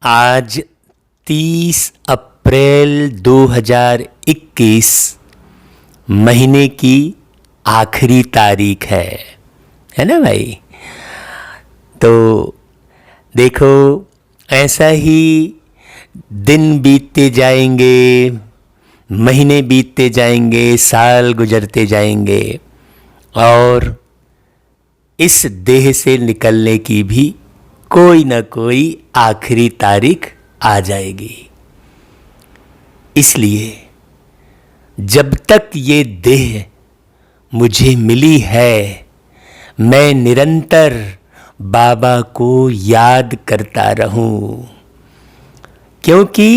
आज 30 अप्रैल 2021 महीने की आखिरी तारीख है ना भाई। तो देखो ऐसा ही दिन बीतते जाएंगे, महीने बीतते जाएंगे, साल गुजरते जाएंगे और इस देह से निकलने की भी कोई ना कोई आखिरी तारीख आ जाएगी। इसलिए जब तक ये देह मुझे मिली है, मैं निरंतर बाबा को याद करता रहूं, क्योंकि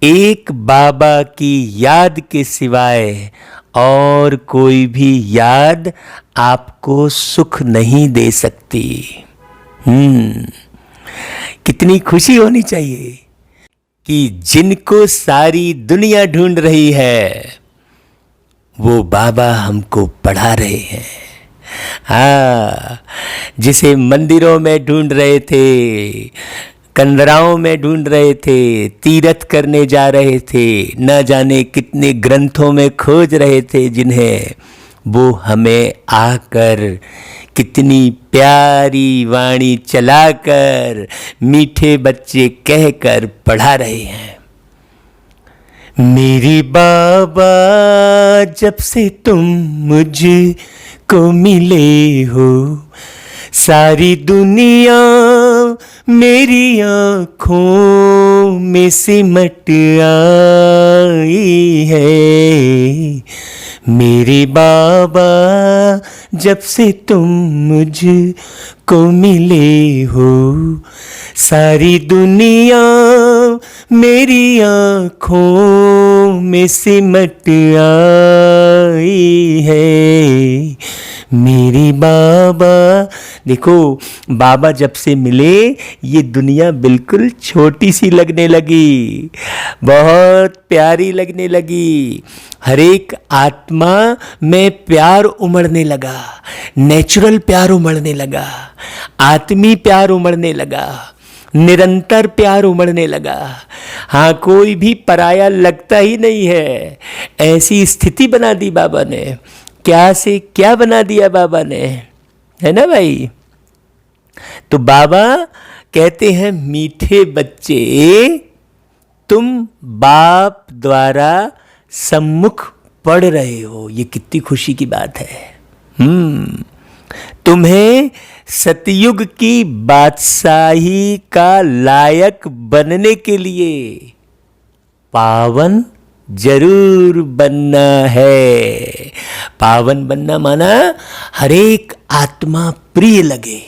एक बाबा की याद के सिवाय और कोई भी याद आपको सुख नहीं दे सकती। कितनी खुशी होनी चाहिए कि जिनको सारी दुनिया ढूंढ रही है वो बाबा हमको पढ़ा रहे हैं। जिसे मंदिरों में ढूंढ रहे थे, कंदराओं में ढूंढ रहे थे, तीर्थ करने जा रहे थे, न जाने कितने ग्रंथों में खोज रहे थे, जिन्हें वो हमें आकर कितनी प्यारी वाणी चलाकर, मीठे बच्चे कहकर पढ़ा रहे हैं। मेरे बाबा जब से तुम मुझको मिले हो, सारी दुनिया मेरी आँखों में सिमट आई है। मेरे बाबा जब से तुम मुझको मिले हो, सारी दुनिया मेरी आँखों में सिमट आई है। मेरे बाबा, देखो बाबा जब से मिले ये दुनिया बिल्कुल छोटी सी लगने लगी, बहुत प्यारी लगने लगी। हर एक आत्मा में प्यार उमड़ने लगा, नेचुरल प्यार उमड़ने लगा, आत्मी प्यार उमड़ने लगा, निरंतर प्यार उमड़ने लगा। हाँ, कोई भी पराया लगता ही नहीं है। ऐसी स्थिति बना दी बाबा ने, क्या से क्या बना दिया बाबा ने, है ना भाई। तो बाबा कहते हैं, मीठे बच्चे तुम बाप द्वारा सम्मुख पढ़ रहे हो। ये कितनी खुशी की बात है। तुम्हें सतयुग की बादशाही का लायक बनने के लिए पावन जरूर बनना है। पावन बनना माना हर एक आत्मा प्रिय लगे।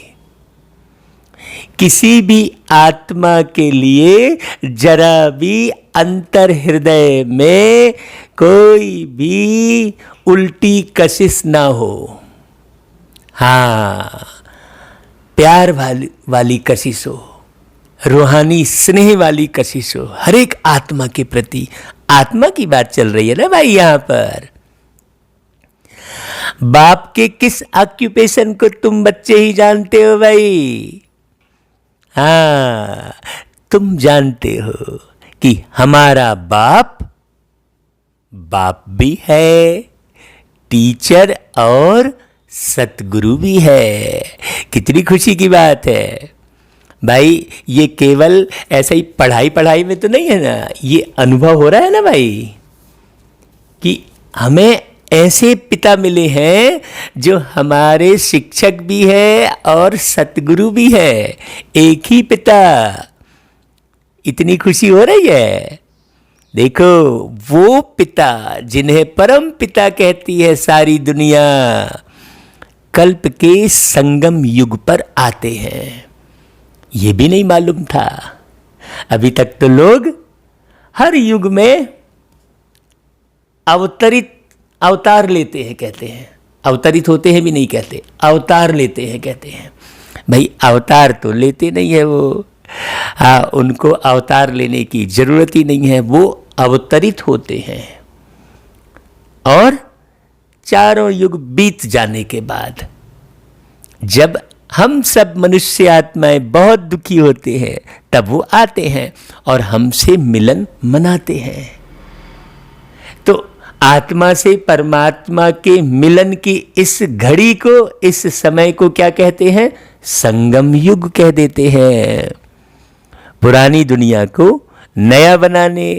किसी भी आत्मा के लिए जरा भी अंतर हृदय में कोई भी उल्टी कशिश ना हो। हाँ, प्यार वाली कशिश हो, रूहानी स्नेह वाली कशिश हो, हर एक आत्मा के प्रति। आत्मा की बात चल रही है ना भाई यहां पर। बाप के किस ऑक्यूपेशन को तुम बच्चे ही जानते हो भाई। हाँ, तुम जानते हो कि हमारा बाप भी है, टीचर और सतगुरु भी है। कितनी खुशी की बात है भाई। ये केवल ऐसा ही पढ़ाई में तो नहीं है ना, ये अनुभव हो रहा है ना भाई कि हमें ऐसे पिता मिले हैं जो हमारे शिक्षक भी है और सतगुरु भी है। एक ही पिता। इतनी खुशी हो रही है। देखो वो पिता जिन्हें परम पिता कहती है सारी दुनिया, कल्प के संगम युग पर आते हैं। ये भी नहीं मालूम था। अभी तक तो लोग हर युग में अवतार लेते हैं कहते हैं। अवतरित होते हैं भी नहीं कहते, अवतार लेते हैं कहते हैं। भाई अवतार तो लेते नहीं है वो। हाँ, उनको अवतार लेने की जरूरत ही नहीं है, वो अवतरित होते हैं। और चारों युग बीत जाने के बाद जब हम सब मनुष्य आत्माएं बहुत दुखी होते हैं, तब वो आते हैं और हमसे मिलन मनाते हैं। तो आत्मा से परमात्मा के मिलन की इस घड़ी को, इस समय को क्या कहते हैं? संगम युग कह देते हैं। पुरानी दुनिया को नया बनाने,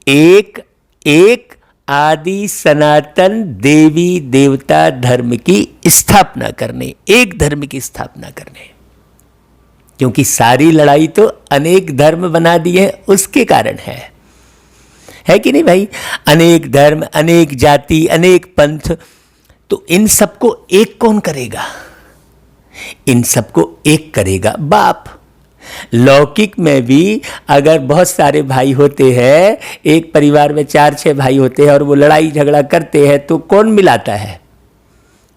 एक एक आदि सनातन देवी देवता धर्म की स्थापना करने, एक धर्म की स्थापना करने। क्योंकि सारी लड़ाई तो अनेक धर्म बना दिए उसके कारण है कि नहीं भाई? अनेक धर्म, अनेक जाति, अनेक पंथ, तो इन सबको एक कौन करेगा? इन सबको एक करेगा बाप। लौकिक में भी अगर बहुत सारे भाई होते हैं, एक परिवार में 4-6 भाई होते हैं और वो लड़ाई झगड़ा करते हैं, तो कौन मिलाता है?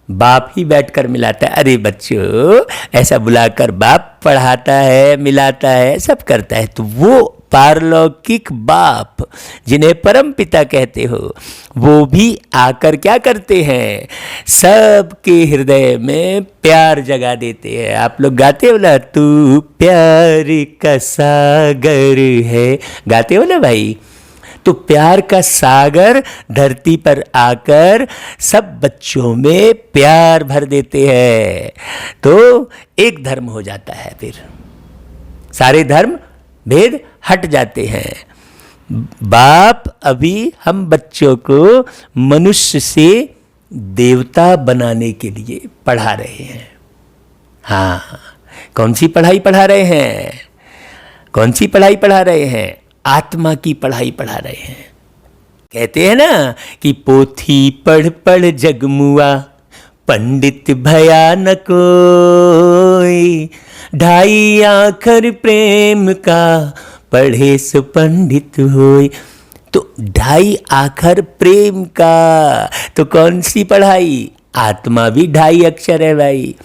बाप ही बैठकर मिलाता है। अरे बच्चों, ऐसा बुलाकर बाप पढ़ाता है, मिलाता है, सब करता है। तो वो पारलौकिक बाप जिन्हें परम पिता कहते हो, वो भी आकर क्या करते हैं? सबके हृदय में प्यार जगा देते हैं। आप लोग गाते हो ना, तू प्यार का सागर है, गाते हो ना भाई? तो प्यार का सागर धरती पर आकर सब बच्चों में प्यार भर देते हैं, तो एक धर्म हो जाता है। फिर सारे धर्म भेद हट जाते हैं। बाप अभी हम बच्चों को मनुष्य से देवता बनाने के लिए पढ़ा रहे हैं। हाँ, कौन सी पढ़ाई पढ़ा रहे हैं? कौन सी पढ़ाई पढ़ा रहे हैं? आत्मा की पढ़ाई पढ़ा रहे हैं। कहते हैं ना कि पोथी पढ़ पढ़ जगमुआ, पंडित भया न कोई, ढाई आखर प्रेम का, पढ़े सो पंडित होय। तो ढाई आखर प्रेम का, तो कौन सी पढ़ाई? आत्मा भी ढाई अक्षर है भाई।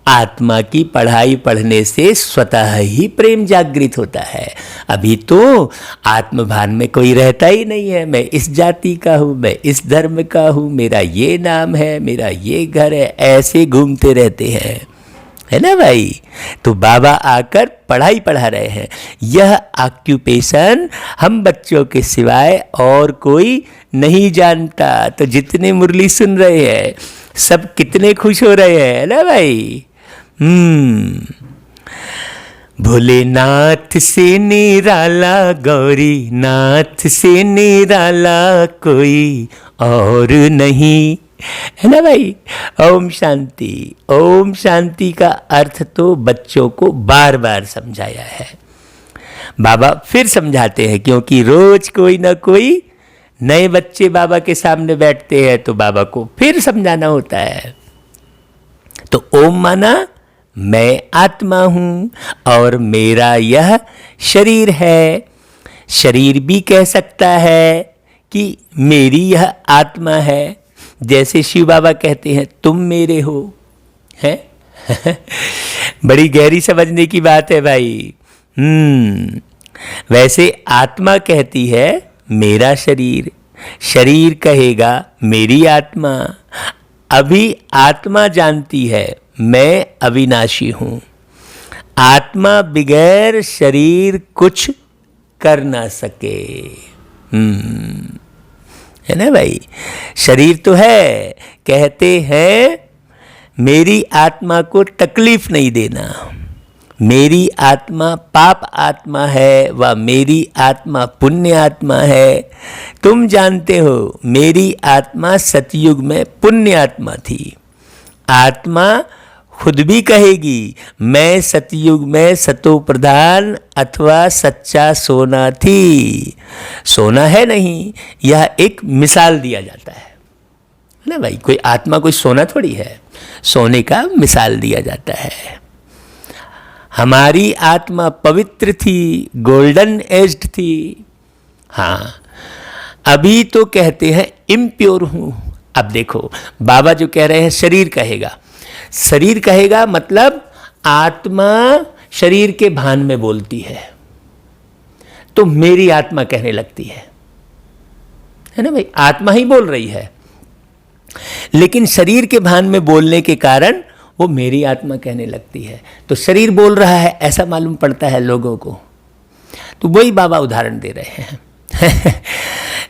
आत्मा की पढ़ाई पढ़ने से स्वतः ही प्रेम जागृत होता है। अभी तो आत्मभान में कोई रहता ही नहीं है। मैं इस जाति का हूँ, मैं इस धर्म का हूँ, मेरा ये नाम है, मेरा ये घर है, ऐसे घूमते रहते हैं, है ना भाई? तो बाबा आकर पढ़ाई पढ़ा रहे हैं। यह ऑक्यूपेशन हम बच्चों के सिवाय और कोई नहीं जानता। तो जितने मुरली सुन रहे हैं सब कितने खुश हो रहे हैं ना भाई? भोलेनाथ से निराला, गौरी नाथ से निराला कोई और नहीं, है ना भाई? ओम शांति। ओम शांति का अर्थ तो बच्चों को बार बार समझाया है। बाबा फिर समझाते हैं, क्योंकि रोज कोई ना कोई नए बच्चे बाबा के सामने बैठते हैं, तो बाबा को फिर समझाना होता है। तो ओम माना मैं आत्मा हूं और मेरा यह शरीर है। शरीर भी कह सकता है कि मेरी यह आत्मा है। जैसे शिव बाबा कहते हैं तुम मेरे हो, हैं? बड़ी गहरी समझने की बात है भाई। वैसे आत्मा कहती है मेरा शरीर, शरीर कहेगा मेरी आत्मा। अभी आत्मा जानती है मैं अविनाशी हूं। आत्मा बिगैर शरीर कुछ कर ना सके। है ना भाई? शरीर तो है, कहते हैं मेरी आत्मा को तकलीफ नहीं देना। मेरी आत्मा पाप आत्मा है व मेरी आत्मा पुण्य आत्मा है। तुम जानते हो मेरी आत्मा सतयुग में पुण्य आत्मा थी। आत्मा खुद भी कहेगी मैं सतयुग में सतो प्रधान अथवा सच्चा सोना थी। सोना है नहीं, यह एक मिसाल दिया जाता है ना भाई? कोई आत्मा कोई सोना थोड़ी है, सोने का मिसाल दिया जाता है। हमारी आत्मा पवित्र थी, गोल्डन एज्ड थी। हाँ, अभी तो कहते हैं इम्प्योर हूं। अब देखो बाबा जो कह रहे हैं शरीर कहेगा, शरीर कहेगा मतलब आत्मा शरीर के भान में बोलती है, तो मेरी आत्मा कहने लगती है ना भाई? आत्मा ही बोल रही है, लेकिन शरीर के भान में बोलने के कारण वो मेरी आत्मा कहने लगती है। तो शरीर बोल रहा है ऐसा मालूम पड़ता है लोगों को, तो वही बाबा उदाहरण दे रहे हैं।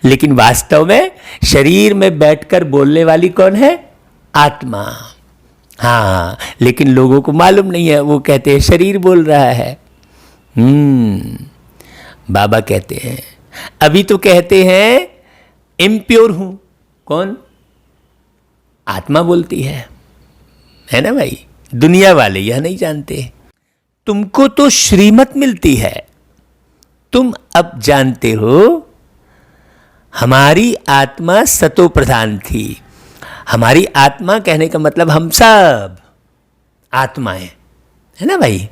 लेकिन वास्तव में शरीर में बैठकर बोलने वाली कौन है? आत्मा। हाँ, लेकिन लोगों को मालूम नहीं है, वो कहते हैं शरीर बोल रहा है। बाबा कहते हैं, अभी तो कहते हैं इम्प्योर हूं। कौन? आत्मा बोलती है ना भाई। दुनिया वाले यह नहीं जानते। तुमको तो श्रीमत मिलती है, तुम अब जानते हो हमारी आत्मा सतो प्रधान थी। हमारी आत्मा कहने का मतलब हम सब आत्माएं, है ना भाई।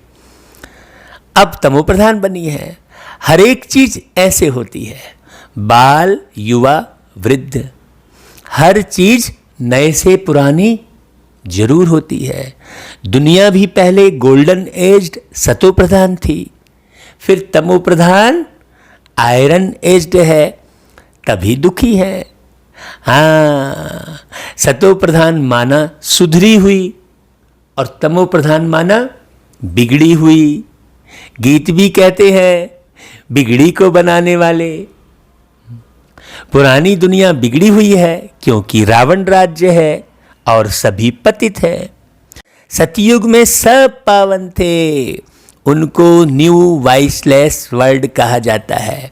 अब तमो प्रधान बनी है। हर एक चीज ऐसे होती है, बाल, युवा, वृद्ध, हर चीज नए से पुरानी जरूर होती है। दुनिया भी पहले गोल्डन एज्ड सतो प्रधान थी, फिर तमो प्रधान आयरन एज्ड है, तभी दुखी है। हाँ, सतो प्रधान माना सुधरी हुई और तमो प्रधान माना बिगड़ी हुई। गीत भी कहते हैं बिगड़ी को बनाने वाले। पुरानी दुनिया बिगड़ी हुई है क्योंकि रावण राज्य है और सभी पतित है। सतयुग में सब पावन थे, उनको न्यू वाइसलेस वर्ल्ड कहा जाता है।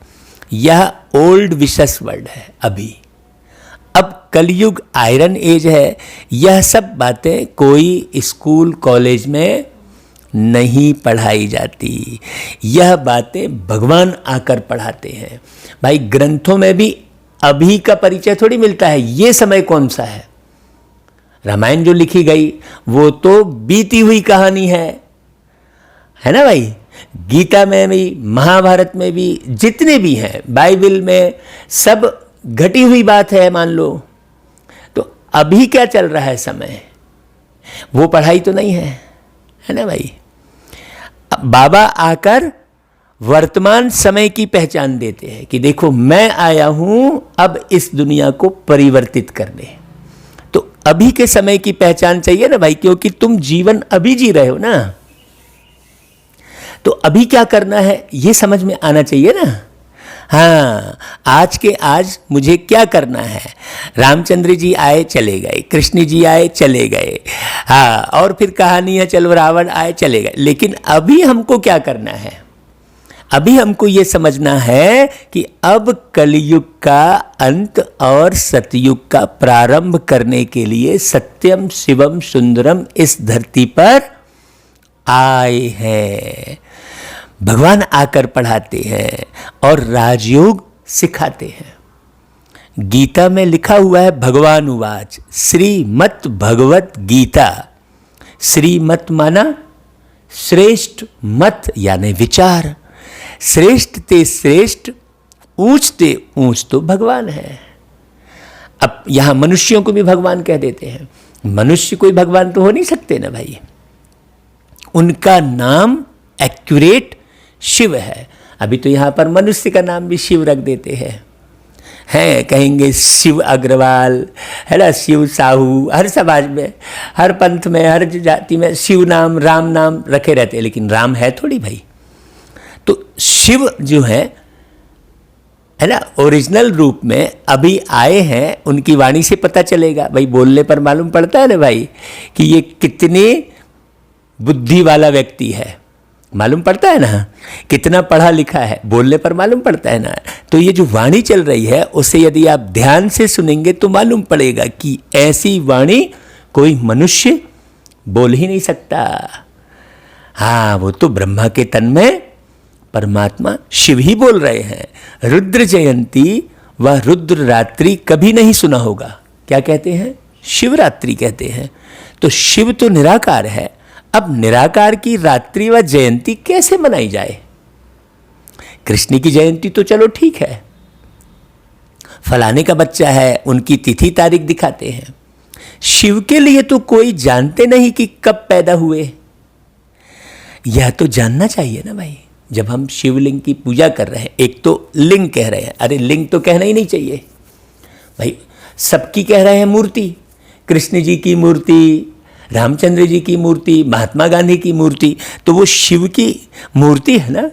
यह ओल्ड विशस वर्ल्ड है अभी। अब कलयुग आयरन एज है। यह सब बातें कोई स्कूल कॉलेज में नहीं पढ़ाई जाती। यह बातें भगवान आकर पढ़ाते हैं। भाई ग्रंथों में भी अभी का परिचय थोड़ी मिलता है, ये समय कौन सा है। रामायण जो लिखी गई वो तो बीती हुई कहानी है ना भाई। गीता में भी, महाभारत में भी, जितने भी हैं, बाइबल में, सब घटी हुई बात है मान लो। तो अभी क्या चल रहा है समय, वो पढ़ाई तो नहीं है ना भाई। अब बाबा आकर वर्तमान समय की पहचान देते हैं कि देखो मैं आया हूं अब इस दुनिया को परिवर्तित करने। तो अभी के समय की पहचान चाहिए ना भाई, क्योंकि तुम जीवन अभी जी रहे हो ना। तो अभी क्या करना है ये समझ में आना चाहिए ना। हाँ, आज के आज मुझे क्या करना है। रामचंद्र जी आए चले गए, कृष्ण जी आए चले गए, हाँ, और फिर कहानी है चलो रावण आए चले गए। लेकिन अभी हमको क्या करना है? अभी हमको ये समझना है कि अब कलयुग का अंत और सतयुग का प्रारंभ करने के लिए सत्यम शिवम सुंदरम इस धरती पर आए हैं। भगवान आकर पढ़ाते हैं और राजयोग सिखाते हैं। गीता में लिखा हुआ है, भगवान उवाच श्रीमद् भगवत गीता। श्रीमत माना श्रेष्ठ, मत यानी विचार। श्रेष्ठ ते श्रेष्ठ, ऊंच ते ऊंच तो भगवान है। अब यहां मनुष्यों को भी भगवान कह देते हैं। मनुष्य कोई भगवान तो हो नहीं सकते ना भाई। उनका नाम एक्यूरेट शिव है। अभी तो यहां पर मनुष्य का नाम भी शिव रख देते हैं कहेंगे शिव अग्रवाल, है ना, शिव साहू। हर समाज में, हर पंथ में, हर जाति में शिव नाम, राम नाम रखे रहते हैं, लेकिन राम है थोड़ी भाई। तो शिव जो है ना, ओरिजिनल रूप में अभी आए हैं। उनकी वाणी से पता चलेगा भाई, बोलने पर मालूम पड़ता है ना भाई कि ये कितने बुद्धि वाला व्यक्ति है। मालूम पड़ता है ना, कितना पढ़ा लिखा है, बोलने पर मालूम पड़ता है ना। तो ये जो वाणी चल रही है उसे यदि आप ध्यान से सुनेंगे तो मालूम पड़ेगा कि ऐसी वाणी कोई मनुष्य बोल ही नहीं सकता। हाँ, वो तो ब्रह्मा के तन में परमात्मा शिव ही बोल रहे हैं। रुद्र जयंती व रुद्र रात्रि कभी नहीं सुना होगा। क्या कहते हैं? शिवरात्रि कहते हैं। तो शिव तो निराकार है। अब निराकार की रात्रि व जयंती कैसे मनाई जाए? कृष्ण की जयंती तो चलो ठीक है, फलाने का बच्चा है, उनकी तिथि तारीख दिखाते हैं। शिव के लिए तो कोई जानते नहीं कि कब पैदा हुए। यह तो जानना चाहिए ना भाई। जब हम शिवलिंग की पूजा कर रहे हैं, एक तो लिंग कह रहे हैं, अरे लिंग तो कहना ही नहीं चाहिए भाई। सबकी कह रहे हैं मूर्ति, कृष्ण जी की मूर्ति, रामचंद्र जी की मूर्ति, महात्मा गांधी की मूर्ति, तो वो शिव की मूर्ति है ना।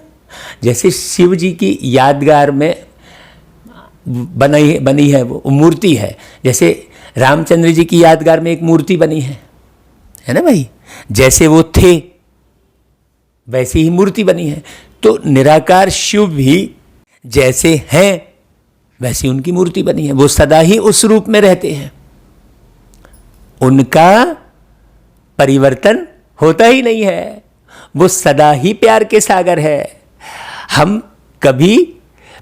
जैसे शिव जी की यादगार में बनी है वो मूर्ति है, जैसे रामचंद्र जी की यादगार में एक मूर्ति बनी है ना भाई। जैसे वो थे वैसी ही मूर्ति बनी है। तो निराकार शिव भी जैसे हैं वैसी उनकी मूर्ति बनी है। वो सदा ही उस रूप में रहते हैं, उनका परिवर्तन होता ही नहीं है। वो सदा ही प्यार के सागर है। हम कभी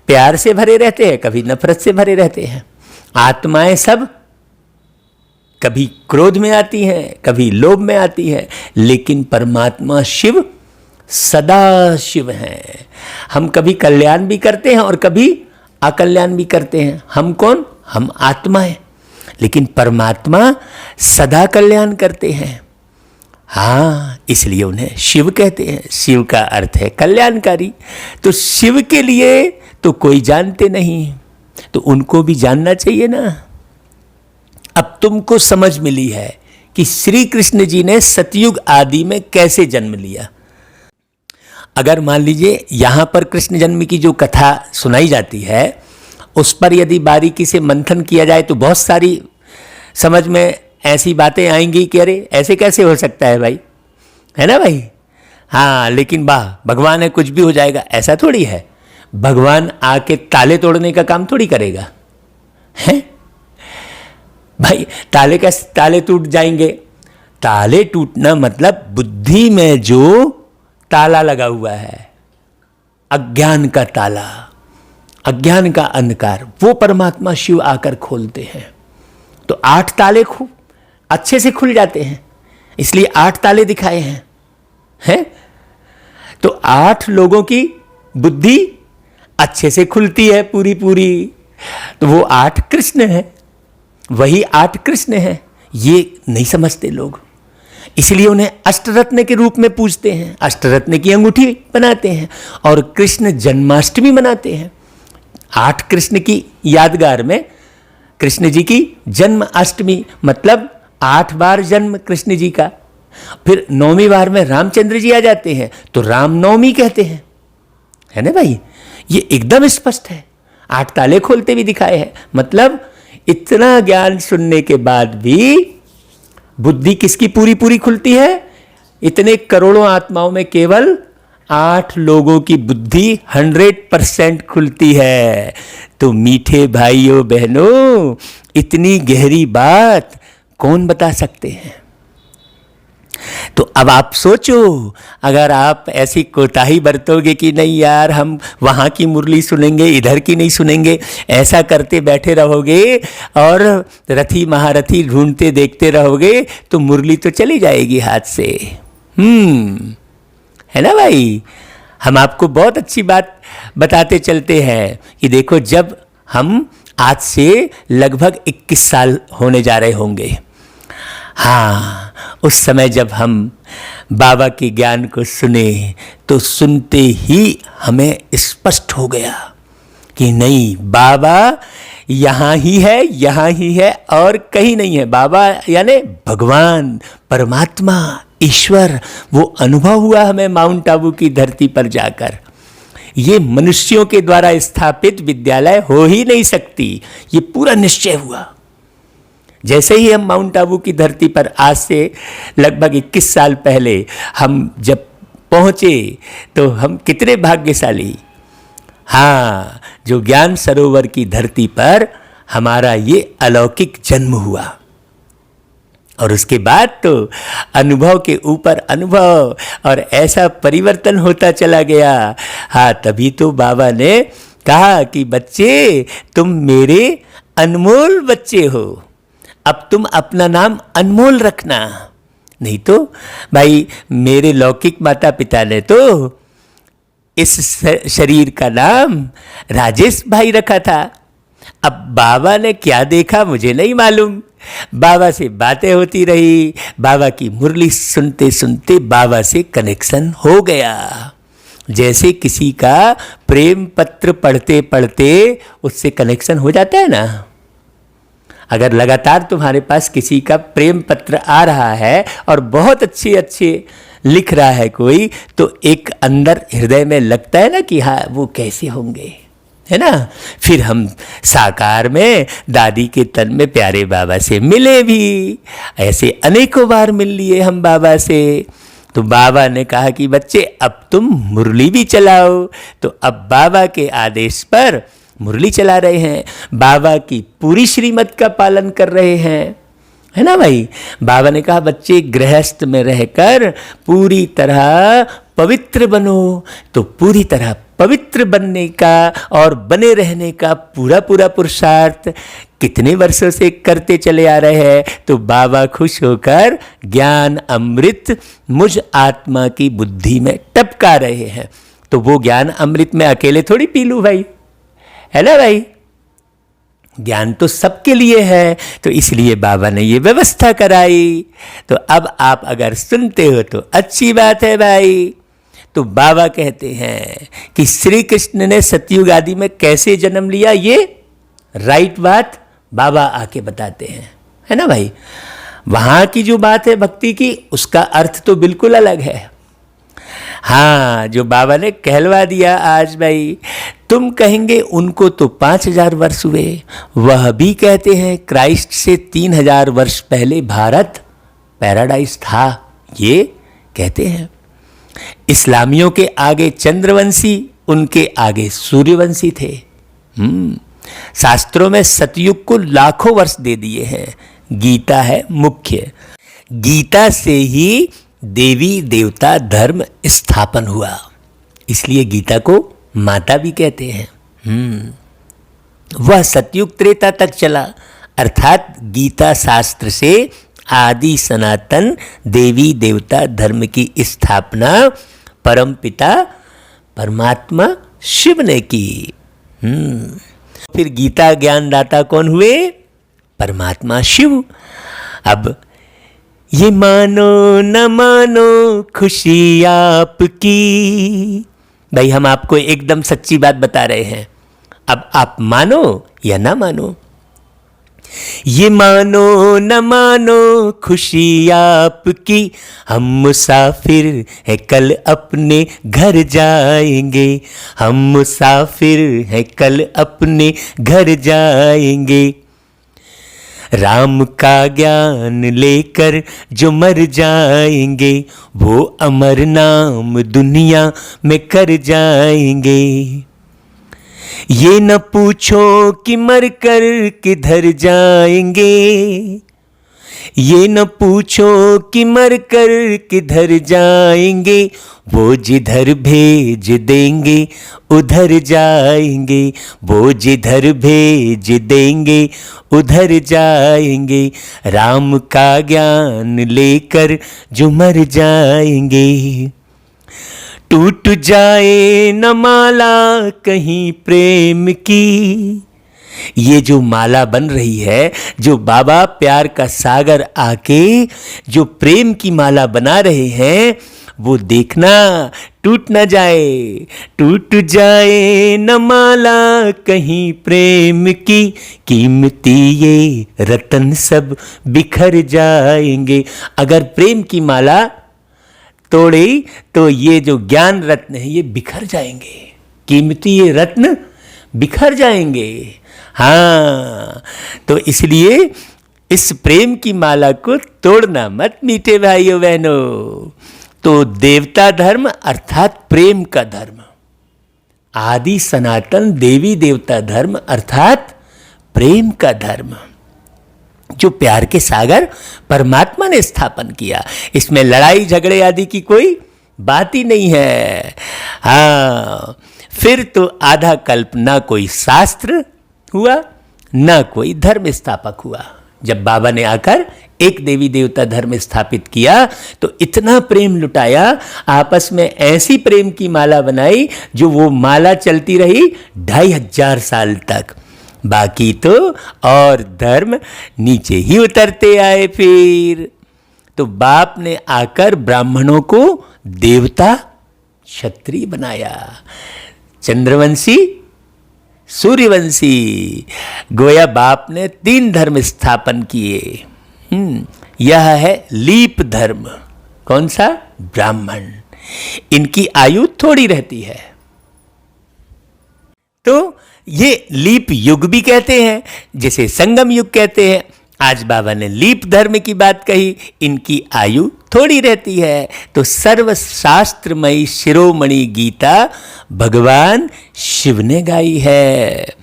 प्यार से भरे रहते हैं, कभी नफरत से भरे रहते हैं। आत्माएं सब कभी क्रोध में आती हैं, कभी लोभ में आती हैं, लेकिन परमात्मा शिव सदा शिव हैं। हम कभी कल्याण भी करते हैं और कभी अकल्याण भी करते हैं। हम कौन? हम आत्माएं, लेकिन परमात्मा सदा कल्याण करते हैं। हाँ, इसलिए उन्हें शिव कहते हैं। शिव का अर्थ है कल्याणकारी। तो शिव के लिए तो कोई जानते नहीं, तो उनको भी जानना चाहिए ना। अब तुमको समझ मिली है कि श्री कृष्ण जी ने सतयुग आदि में कैसे जन्म लिया। अगर मान लीजिए यहाँ पर कृष्ण जन्म की जो कथा सुनाई जाती है, उस पर यदि बारीकी से मंथन किया जाए तो बहुत सारी समझ में ऐसी बातें आएंगी कि अरे ऐसे कैसे हो सकता है भाई, है ना भाई। हाँ, लेकिन भगवान है, कुछ भी हो जाएगा, ऐसा थोड़ी है। भगवान आके ताले तोड़ने का काम थोड़ी करेगा, है भाई। ताले टूट जाएंगे। ताले टूटना मतलब बुद्धि में जो ताला लगा हुआ है, अज्ञान का ताला, अज्ञान का अंधकार, वो परमात्मा शिव आकर खोलते हैं। तो 8 ताले खूब अच्छे से खुल जाते हैं, इसलिए 8 ताले दिखाए हैं। तो 8 लोगों की बुद्धि अच्छे से खुलती है पूरी पूरी। तो वो 8 कृष्ण है, वही 8 कृष्ण है। ये नहीं समझते लोग, इसलिए उन्हें अष्टरत्न के रूप में पूजते हैं। अष्टरत्न की अंगूठी बनाते हैं और कृष्ण जन्माष्टमी मनाते हैं। 8 कृष्ण की यादगार में कृष्ण जी की जन्म अष्टमी, मतलब 8 बार जन्म कृष्ण जी का। फिर 9वीं बार में रामचंद्र जी आ जाते हैं तो रामनवमी कहते हैं, है ना भाई। ये एकदम स्पष्ट है, 8 ताले खोलते भी दिखाए हैं। मतलब इतना ज्ञान सुनने के बाद भी बुद्धि किसकी पूरी पूरी खुलती है? इतने करोड़ों आत्माओं में केवल 8 लोगों की बुद्धि 100% खुलती है। तो मीठे भाइयों बहनों, इतनी गहरी बात कौन बता सकते हैं? तो अब आप सोचो, अगर आप ऐसी कोताही बरतोगे कि नहीं यार हम वहाँ की मुरली सुनेंगे, इधर की नहीं सुनेंगे, ऐसा करते बैठे रहोगे और रथी महारथी ढूंढते देखते रहोगे, तो मुरली तो चली जाएगी हाथ से। है ना भाई। हम आपको बहुत अच्छी बात बताते चलते हैं कि देखो, जब हम आज से लगभग 21 साल होने जा रहे होंगे, हाँ, उस समय जब हम बाबा के ज्ञान को सुने तो सुनते ही हमें स्पष्ट हो गया कि नहीं, बाबा यहाँ ही है, यहाँ ही है और कहीं नहीं है। बाबा यानी भगवान, परमात्मा, ईश्वर, वो अनुभव हुआ हमें माउंट आबू की धरती पर जाकर। ये मनुष्यों के द्वारा स्थापित विद्यालय हो ही नहीं सकती, ये पूरा निश्चय हुआ। जैसे ही हम माउंट आबू की धरती पर आज से लगभग 21 साल पहले हम जब पहुँचे तो हम कितने भाग्यशाली। हाँ, जो ज्ञान सरोवर की धरती पर हमारा ये अलौकिक जन्म हुआ, और उसके बाद तो अनुभव के ऊपर अनुभव, और ऐसा परिवर्तन होता चला गया। हाँ, तभी तो बाबा ने कहा कि बच्चे, तुम मेरे अनमोल बच्चे हो, अब तुम अपना नाम अनमोल रखना। नहीं तो भाई, मेरे लौकिक माता पिता ने तो इस शरीर का नाम राजेश भाई रखा था। अब बाबा ने क्या देखा मुझे नहीं मालूम। बाबा से बातें होती रही, बाबा की मुरली सुनते सुनते बाबा से कनेक्शन हो गया। जैसे किसी का प्रेम पत्र पढ़ते पढ़ते उससे कनेक्शन हो जाता है ना। अगर लगातार तुम्हारे पास किसी का प्रेम पत्र आ रहा है और बहुत अच्छे अच्छे लिख रहा है कोई, तो एक अंदर हृदय में लगता है ना कि हाँ वो कैसे होंगे, है ना। फिर हम साकार में दादी के तन में प्यारे बाबा से मिले भी, ऐसे अनेकों बार मिल लिए हम बाबा से। तो बाबा ने कहा कि बच्चे अब तुम मुरली भी चलाओ। तो अब बाबा के आदेश पर मुरली चला रहे हैं, बाबा की पूरी श्रीमत का पालन कर रहे हैं, है ना भाई। बाबा ने कहा बच्चे गृहस्थ में रहकर पूरी तरह पवित्र बनो। तो पूरी तरह पवित्र बनने का और बने रहने का पूरा पूरा पुरुषार्थ कितने वर्षों से करते चले आ रहे हैं। तो बाबा खुश होकर ज्ञान अमृत मुझ आत्मा की बुद्धि में टपका रहे हैं। तो वो ज्ञान अमृत में अकेले थोड़ी पी लूं भाई, है ना भाई। ज्ञान तो सबके लिए है, तो इसलिए बाबा ने ये व्यवस्था कराई। तो अब आप अगर सुनते हो तो अच्छी बात है भाई। तो बाबा कहते हैं कि श्री कृष्ण ने सतयुग आदि में कैसे जन्म लिया, ये राइट बात बाबा आके बताते हैं, है ना भाई। वहां की जो बात है भक्ति की, उसका अर्थ तो बिल्कुल अलग है। हाँ, जो बाबा ने कहलवा दिया आज भाई, तुम कहेंगे उनको तो 5000 वर्ष हुए, वह भी कहते हैं क्राइस्ट से 3000 वर्ष पहले भारत पैराडाइज था, ये कहते हैं। इस्लामियों के आगे चंद्रवंशी, उनके आगे सूर्यवंशी थे। शास्त्रों में सतयुग को लाखों वर्ष दे दिए हैं। गीता है मुख्य, गीता से ही देवी देवता धर्म स्थापन हुआ, इसलिए गीता को माता भी कहते हैं। वह सतयुग त्रेता तक चला, अर्थात गीता शास्त्र से आदि सनातन देवी देवता धर्म की स्थापना परमपिता परमात्मा शिव ने की। फिर गीता ज्ञानदाता कौन हुए? परमात्मा शिव। अब ये मानो न मानो खुशी आपकी, भाई हम आपको एकदम सच्ची बात बता रहे हैं, अब आप मानो या ना मानो। ये मानो न मानो खुशी आपकी, हम मुसाफिर हैं कल अपने घर जाएंगे, हम मुसाफिर हैं कल अपने घर जाएंगे। राम का ज्ञान लेकर जो मर जाएंगे, वो अमर नाम दुनिया में कर जाएंगे। ये न पूछो कि मर कर किधर जाएंगे, ये न पूछो कि मर कर किधर जाएंगे, वो जिधर भेज देंगे उधर जाएंगे, वो जिधर भेज देंगे उधर जाएंगे। राम का ज्ञान लेकर जो मर जाएंगे। टूट जाए न माला कहीं प्रेम की, ये जो माला बन रही है, जो बाबा प्यार का सागर आके जो प्रेम की माला बना रहे हैं, वो देखना टूट न जाए। टूट जाए न माला कहीं प्रेम की, कीमती ये रतन सब बिखर जाएंगे। अगर प्रेम की माला तोड़े तो ये जो ज्ञान रत्न है ये बिखर जाएंगे, कीमती ये रत्न बिखर जाएंगे। हाँ, तो इसलिए इस प्रेम की माला को तोड़ना मत मीठे भाइयों बहनों। तो देवता धर्म अर्थात प्रेम का धर्म, आदि सनातन देवी देवता धर्म अर्थात प्रेम का धर्म, जो प्यार के सागर परमात्मा ने स्थापन किया। इसमें लड़ाई झगड़े आदि की कोई बात ही नहीं है। हाँ, फिर तो आधा कल्प ना कोई शास्त्र हुआ ना कोई धर्म स्थापक हुआ। जब बाबा ने आकर एक देवी देवता धर्म स्थापित किया तो इतना प्रेम लुटाया, आपस में ऐसी प्रेम की माला बनाई जो वो माला चलती रही 2500 साल तक। बाकी तो और धर्म नीचे ही उतरते आए। फिर तो बाप ने आकर ब्राह्मणों को देवता क्षत्रिय बनाया, चंद्रवंशी सूर्यवंशी। गोया बाप ने 3 धर्म स्थापन किए। यह है लीप धर्म। कौन सा? ब्राह्मण। इनकी आयु थोड़ी रहती है, तो ये लीप युग भी कहते हैं, जिसे संगम युग कहते हैं। आज बाबा ने लीप धर्म की बात कही, इनकी आयु थोड़ी रहती है। तो सर्वशास्त्रमयी शिरोमणि गीता भगवान शिव ने गाई है।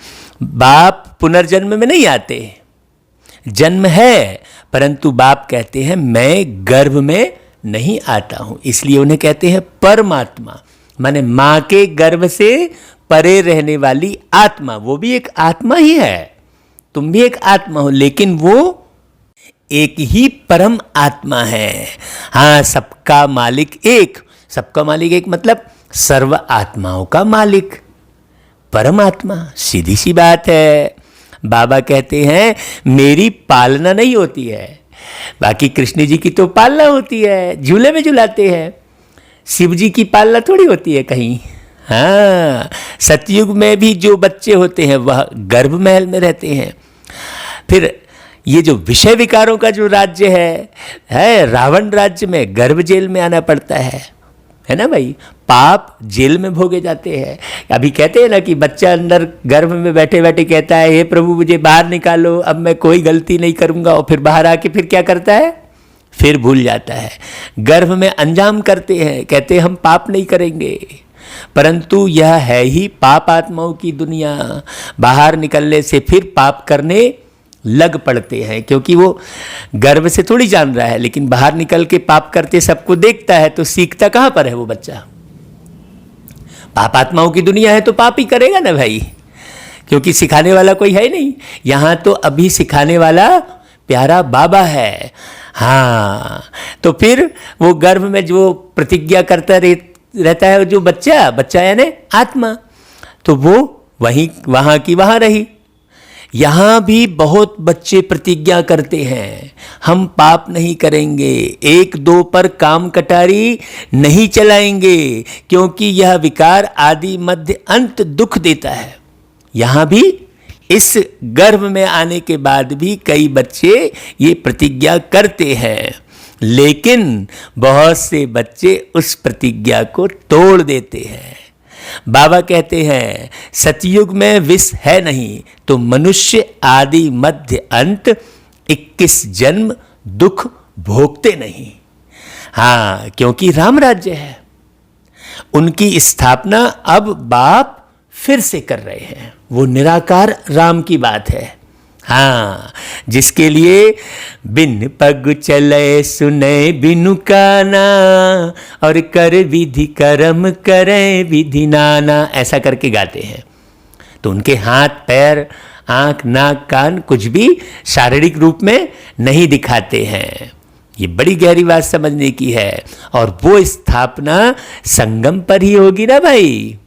बाप पुनर्जन्म में नहीं आते, जन्म है, परंतु बाप कहते हैं मैं गर्भ में नहीं आता हूं, इसलिए उन्हें कहते हैं परमात्मा। माने मां के गर्भ से परे रहने वाली आत्मा। वो भी एक आत्मा ही है, तुम भी एक आत्मा हो, लेकिन वो एक ही परम आत्मा है। हाँ, सबका मालिक एक। सबका मालिक एक मतलब सर्व आत्माओं का मालिक परमात्मा। सीधी सी बात है। बाबा कहते हैं मेरी पालना नहीं होती है, बाकी कृष्ण जी की तो पालना होती है, झूले में झुलाते हैं। शिव जी की पालना थोड़ी होती है कहीं। हाँ, सतयुग में भी जो बच्चे होते हैं वह गर्भ महल में रहते हैं। फिर ये जो विषय विकारों का जो राज्य है रावण राज्य में गर्भ जेल में आना पड़ता है ना भाई। पाप जेल में भोगे जाते हैं। अभी कहते हैं ना कि बच्चा अंदर गर्भ में बैठे बैठे कहता है हे प्रभु मुझे बाहर निकालो, अब मैं कोई गलती नहीं करूंगा, और फिर बाहर आके फिर क्या करता है? फिर भूल जाता है। गर्भ में अंजाम करते हैं, कहते हैं हम पाप नहीं करेंगे, परंतु यह है ही पाप आत्माओं की दुनिया। बाहर निकलने से फिर पाप करने लग पड़ते हैं, क्योंकि वो गर्भ से थोड़ी जान रहा है, लेकिन बाहर निकल के पाप करते सबको देखता है, तो सीखता कहां पर है वो बच्चा? पाप आत्माओं की दुनिया है तो पाप ही करेगा ना भाई, क्योंकि सिखाने वाला कोई है नहीं। यहां तो अभी सिखाने वाला प्यारा बाबा है। हाँ, तो फिर वो गर्भ में जो प्रतिज्ञा करता रहता है जो बच्चा यानी आत्मा, तो वो वहां की वहां रही। यहां भी बहुत बच्चे प्रतिज्ञा करते हैं हम पाप नहीं करेंगे, 1-2 पर काम कटारी नहीं चलाएंगे, क्योंकि यह विकार आदि मध्य अंत दुख देता है। यहां भी इस गर्भ में आने के बाद भी कई बच्चे ये प्रतिज्ञा करते हैं, लेकिन बहुत से बच्चे उस प्रतिज्ञा को तोड़ देते हैं। बाबा कहते हैं सतयुग में विष है नहीं, तो मनुष्य आदि मध्य अंत 21 जन्म दुख भोगते नहीं। हाँ, क्योंकि राम राज्य है, उनकी स्थापना अब बाप फिर से कर रहे हैं। वो निराकार राम की बात है। हाँ, जिसके लिए बिन पग चले सुने बिनु काना, और कर विधि कर्म करे विधि नाना, ऐसा करके गाते हैं। तो उनके हाथ पैर आंख नाक कान कुछ भी शारीरिक रूप में नहीं दिखाते हैं। ये बड़ी गहरी बात समझने की है। और वो स्थापना संगम पर ही होगी ना भाई,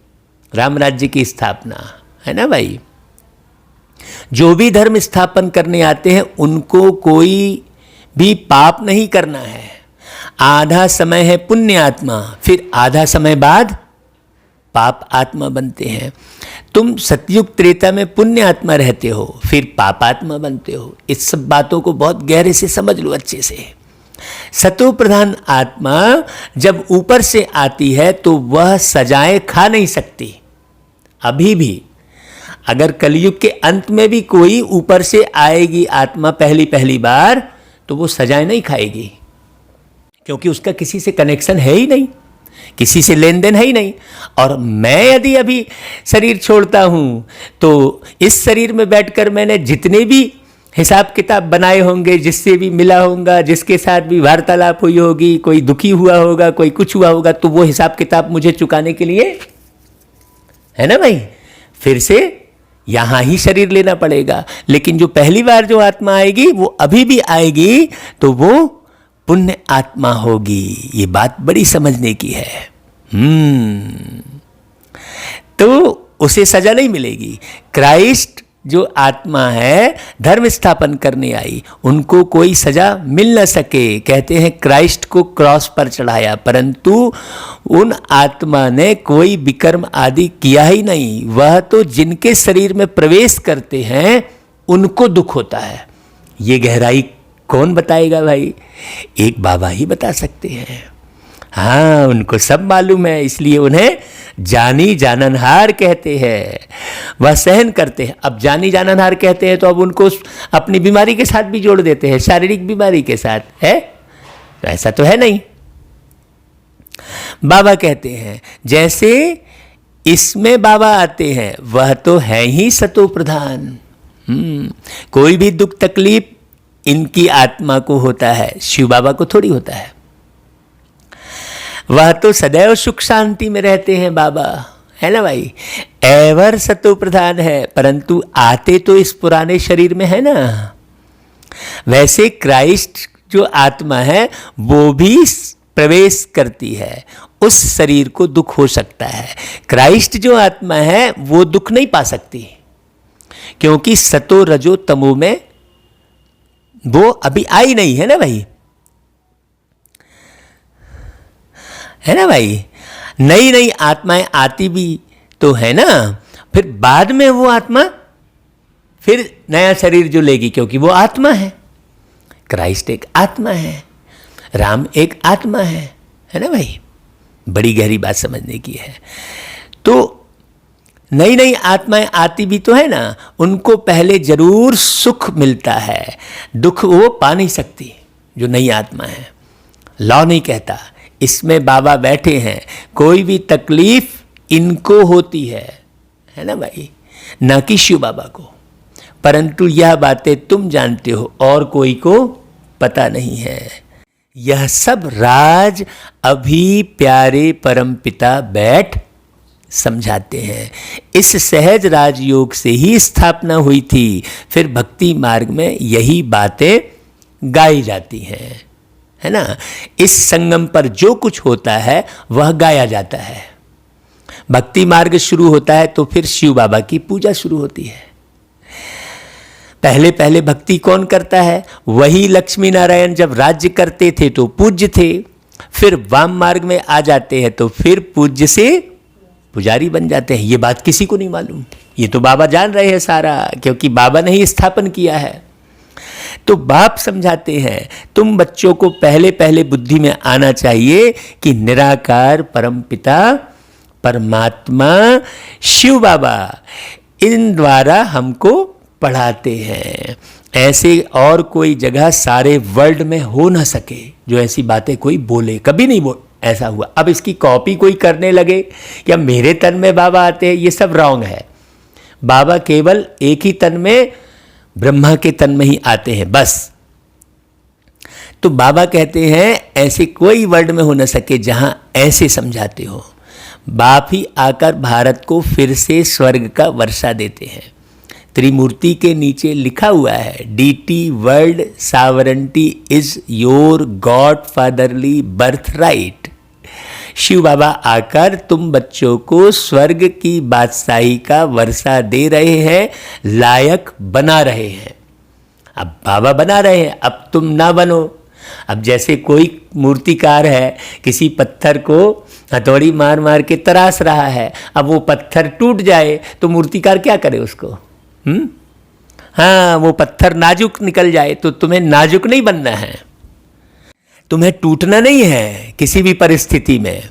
राम राज्य की स्थापना है ना भाई। जो भी धर्म स्थापन करने आते हैं उनको कोई भी पाप नहीं करना है। आधा समय है पुण्य आत्मा, फिर आधा समय बाद पाप आत्मा बनते हैं। तुम सतयुग त्रेता में पुण्य आत्मा रहते हो, फिर पाप आत्मा बनते हो। इस सब बातों को बहुत गहरे से समझ लो अच्छे से। सतो प्रधान आत्मा जब ऊपर से आती है तो वह सजाएं खा नहीं सकती। अभी भी अगर कलयुग के अंत में भी कोई ऊपर से आएगी आत्मा पहली बार, तो वो सजाएं नहीं खाएगी, क्योंकि उसका किसी से कनेक्शन है ही नहीं, किसी से लेन देन है ही नहीं। और मैं यदि अभी शरीर छोड़ता हूं तो इस शरीर में बैठकर मैंने जितने भी हिसाब किताब बनाए होंगे, जिससे भी मिला होगा, जिसके साथ भी वार्तालाप हुई होगी, कोई दुखी हुआ होगा, कोई कुछ हुआ होगा, तो वो हिसाब किताब मुझे चुकाने के लिए है ना भाई, फिर से यहां ही शरीर लेना पड़ेगा। लेकिन जो पहली बार जो आत्मा आएगी वो अभी भी आएगी, तो वो पुण्य आत्मा होगी। ये बात बड़ी समझने की है। तो उसे सजा नहीं मिलेगी। क्राइस्ट जो आत्मा है धर्म स्थापन करने आई, उनको कोई सजा मिल न सके। कहते हैं क्राइस्ट को क्रॉस पर चढ़ाया, परंतु उन आत्मा ने कोई विकर्म आदि किया ही नहीं। वह तो जिनके शरीर में प्रवेश करते हैं उनको दुख होता है। ये गहराई कौन बताएगा भाई? एक बाबा ही बता सकते हैं। हाँ, उनको सब मालूम है, इसलिए उन्हें जानी जाननहार कहते हैं। वह सहन करते हैं। अब जानी जाननहार कहते हैं तो अब उनको अपनी बीमारी के साथ भी जोड़ देते हैं, शारीरिक बीमारी के साथ, है? तो ऐसा तो है नहीं। बाबा कहते हैं जैसे इसमें बाबा आते हैं वह तो है ही सतो प्रधान। कोई भी दुख तकलीफ इनकी आत्मा को होता है, शिव बाबा को थोड़ी होता है। वह तो सदैव सुख शांति में रहते हैं बाबा, है ना भाई? एवर सतो प्रधान है, परंतु आते तो इस पुराने शरीर में है ना। वैसे क्राइस्ट जो आत्मा है वो भी प्रवेश करती है, उस शरीर को दुख हो सकता है। क्राइस्ट जो आत्मा है वो दुख नहीं पा सकती, क्योंकि सतो रजो तमो में वो अभी आई नहीं है ना भाई, है ना भाई? नई नई आत्माएं आती भी तो है ना, फिर बाद में वो आत्मा फिर नया शरीर जो लेगी, क्योंकि वो आत्मा है। क्राइस्ट एक आत्मा है, राम एक आत्मा है ना भाई? बड़ी गहरी बात समझने की है। तो नई नई आत्माएं आती भी तो है ना, उनको पहले जरूर सुख मिलता है, दुख वो पा नहीं सकती जो नई आत्मा है। लॉ नहीं कहता, इसमें बाबा बैठे हैं, कोई भी तकलीफ इनको होती है ना भाई, ना कि शिव बाबा को। परंतु यह बातें तुम जानते हो और कोई को पता नहीं है। यह सब राज अभी प्यारे परमपिता बैठ समझाते हैं। इस सहज राजयोग से ही स्थापना हुई थी, फिर भक्ति मार्ग में यही बातें गाई जाती हैं, है ना? इस संगम पर जो कुछ होता है वह गाया जाता है। भक्ति मार्ग शुरू होता है तो फिर शिव बाबा की पूजा शुरू होती है। पहले पहले भक्ति कौन करता है? वही लक्ष्मी नारायण जब राज्य करते थे तो पूज्य थे, फिर वाम मार्ग में आ जाते हैं तो फिर पूज्य से पुजारी बन जाते हैं। ये बात किसी को नहीं मालूम, ये तो बाबा जान रहे हैं सारा, क्योंकि बाबा ने ही स्थापन किया है। तो बाप समझाते हैं तुम बच्चों को पहले पहले बुद्धि में आना चाहिए कि निराकार परमपिता परमात्मा शिव बाबा इन द्वारा हमको पढ़ाते हैं। ऐसे और कोई जगह सारे वर्ल्ड में हो ना सके जो ऐसी बातें कोई बोले, कभी नहीं बोल ऐसा हुआ। अब इसकी कॉपी कोई करने लगे या मेरे तन में बाबा आते हैं, ये सब रॉन्ग है। बाबा केवल एक ही तन में, ब्रह्मा के तन में ही आते हैं बस। तो बाबा कहते हैं ऐसे कोई वर्ल्ड में हो न सके जहां ऐसे समझाते हो। बाप ही आकर भारत को फिर से स्वर्ग का वर्षा देते हैं। त्रिमूर्ति के नीचे लिखा हुआ है, deity world sovereignty is your God fatherly birthright. Shiv Baba आकर तुम बच्चों को स्वर्ग की बादशाही का वर्षा दे रहे हैं, लायक बना रहे हैं। अब बाबा बना रहे हैं, अब तुम ना बनो। अब जैसे कोई मूर्तिकार है, किसी पत्थर को हथौड़ी मार मार के तराश रहा है, अब वो पत्थर टूट जाए तो मूर्तिकार क्या करे उसको? हाँ, वो पत्थर नाजुक निकल जाए तो तुम्हें नाजुक नहीं बनना है, तुम्हें टूटना नहीं है किसी भी परिस्थिति में।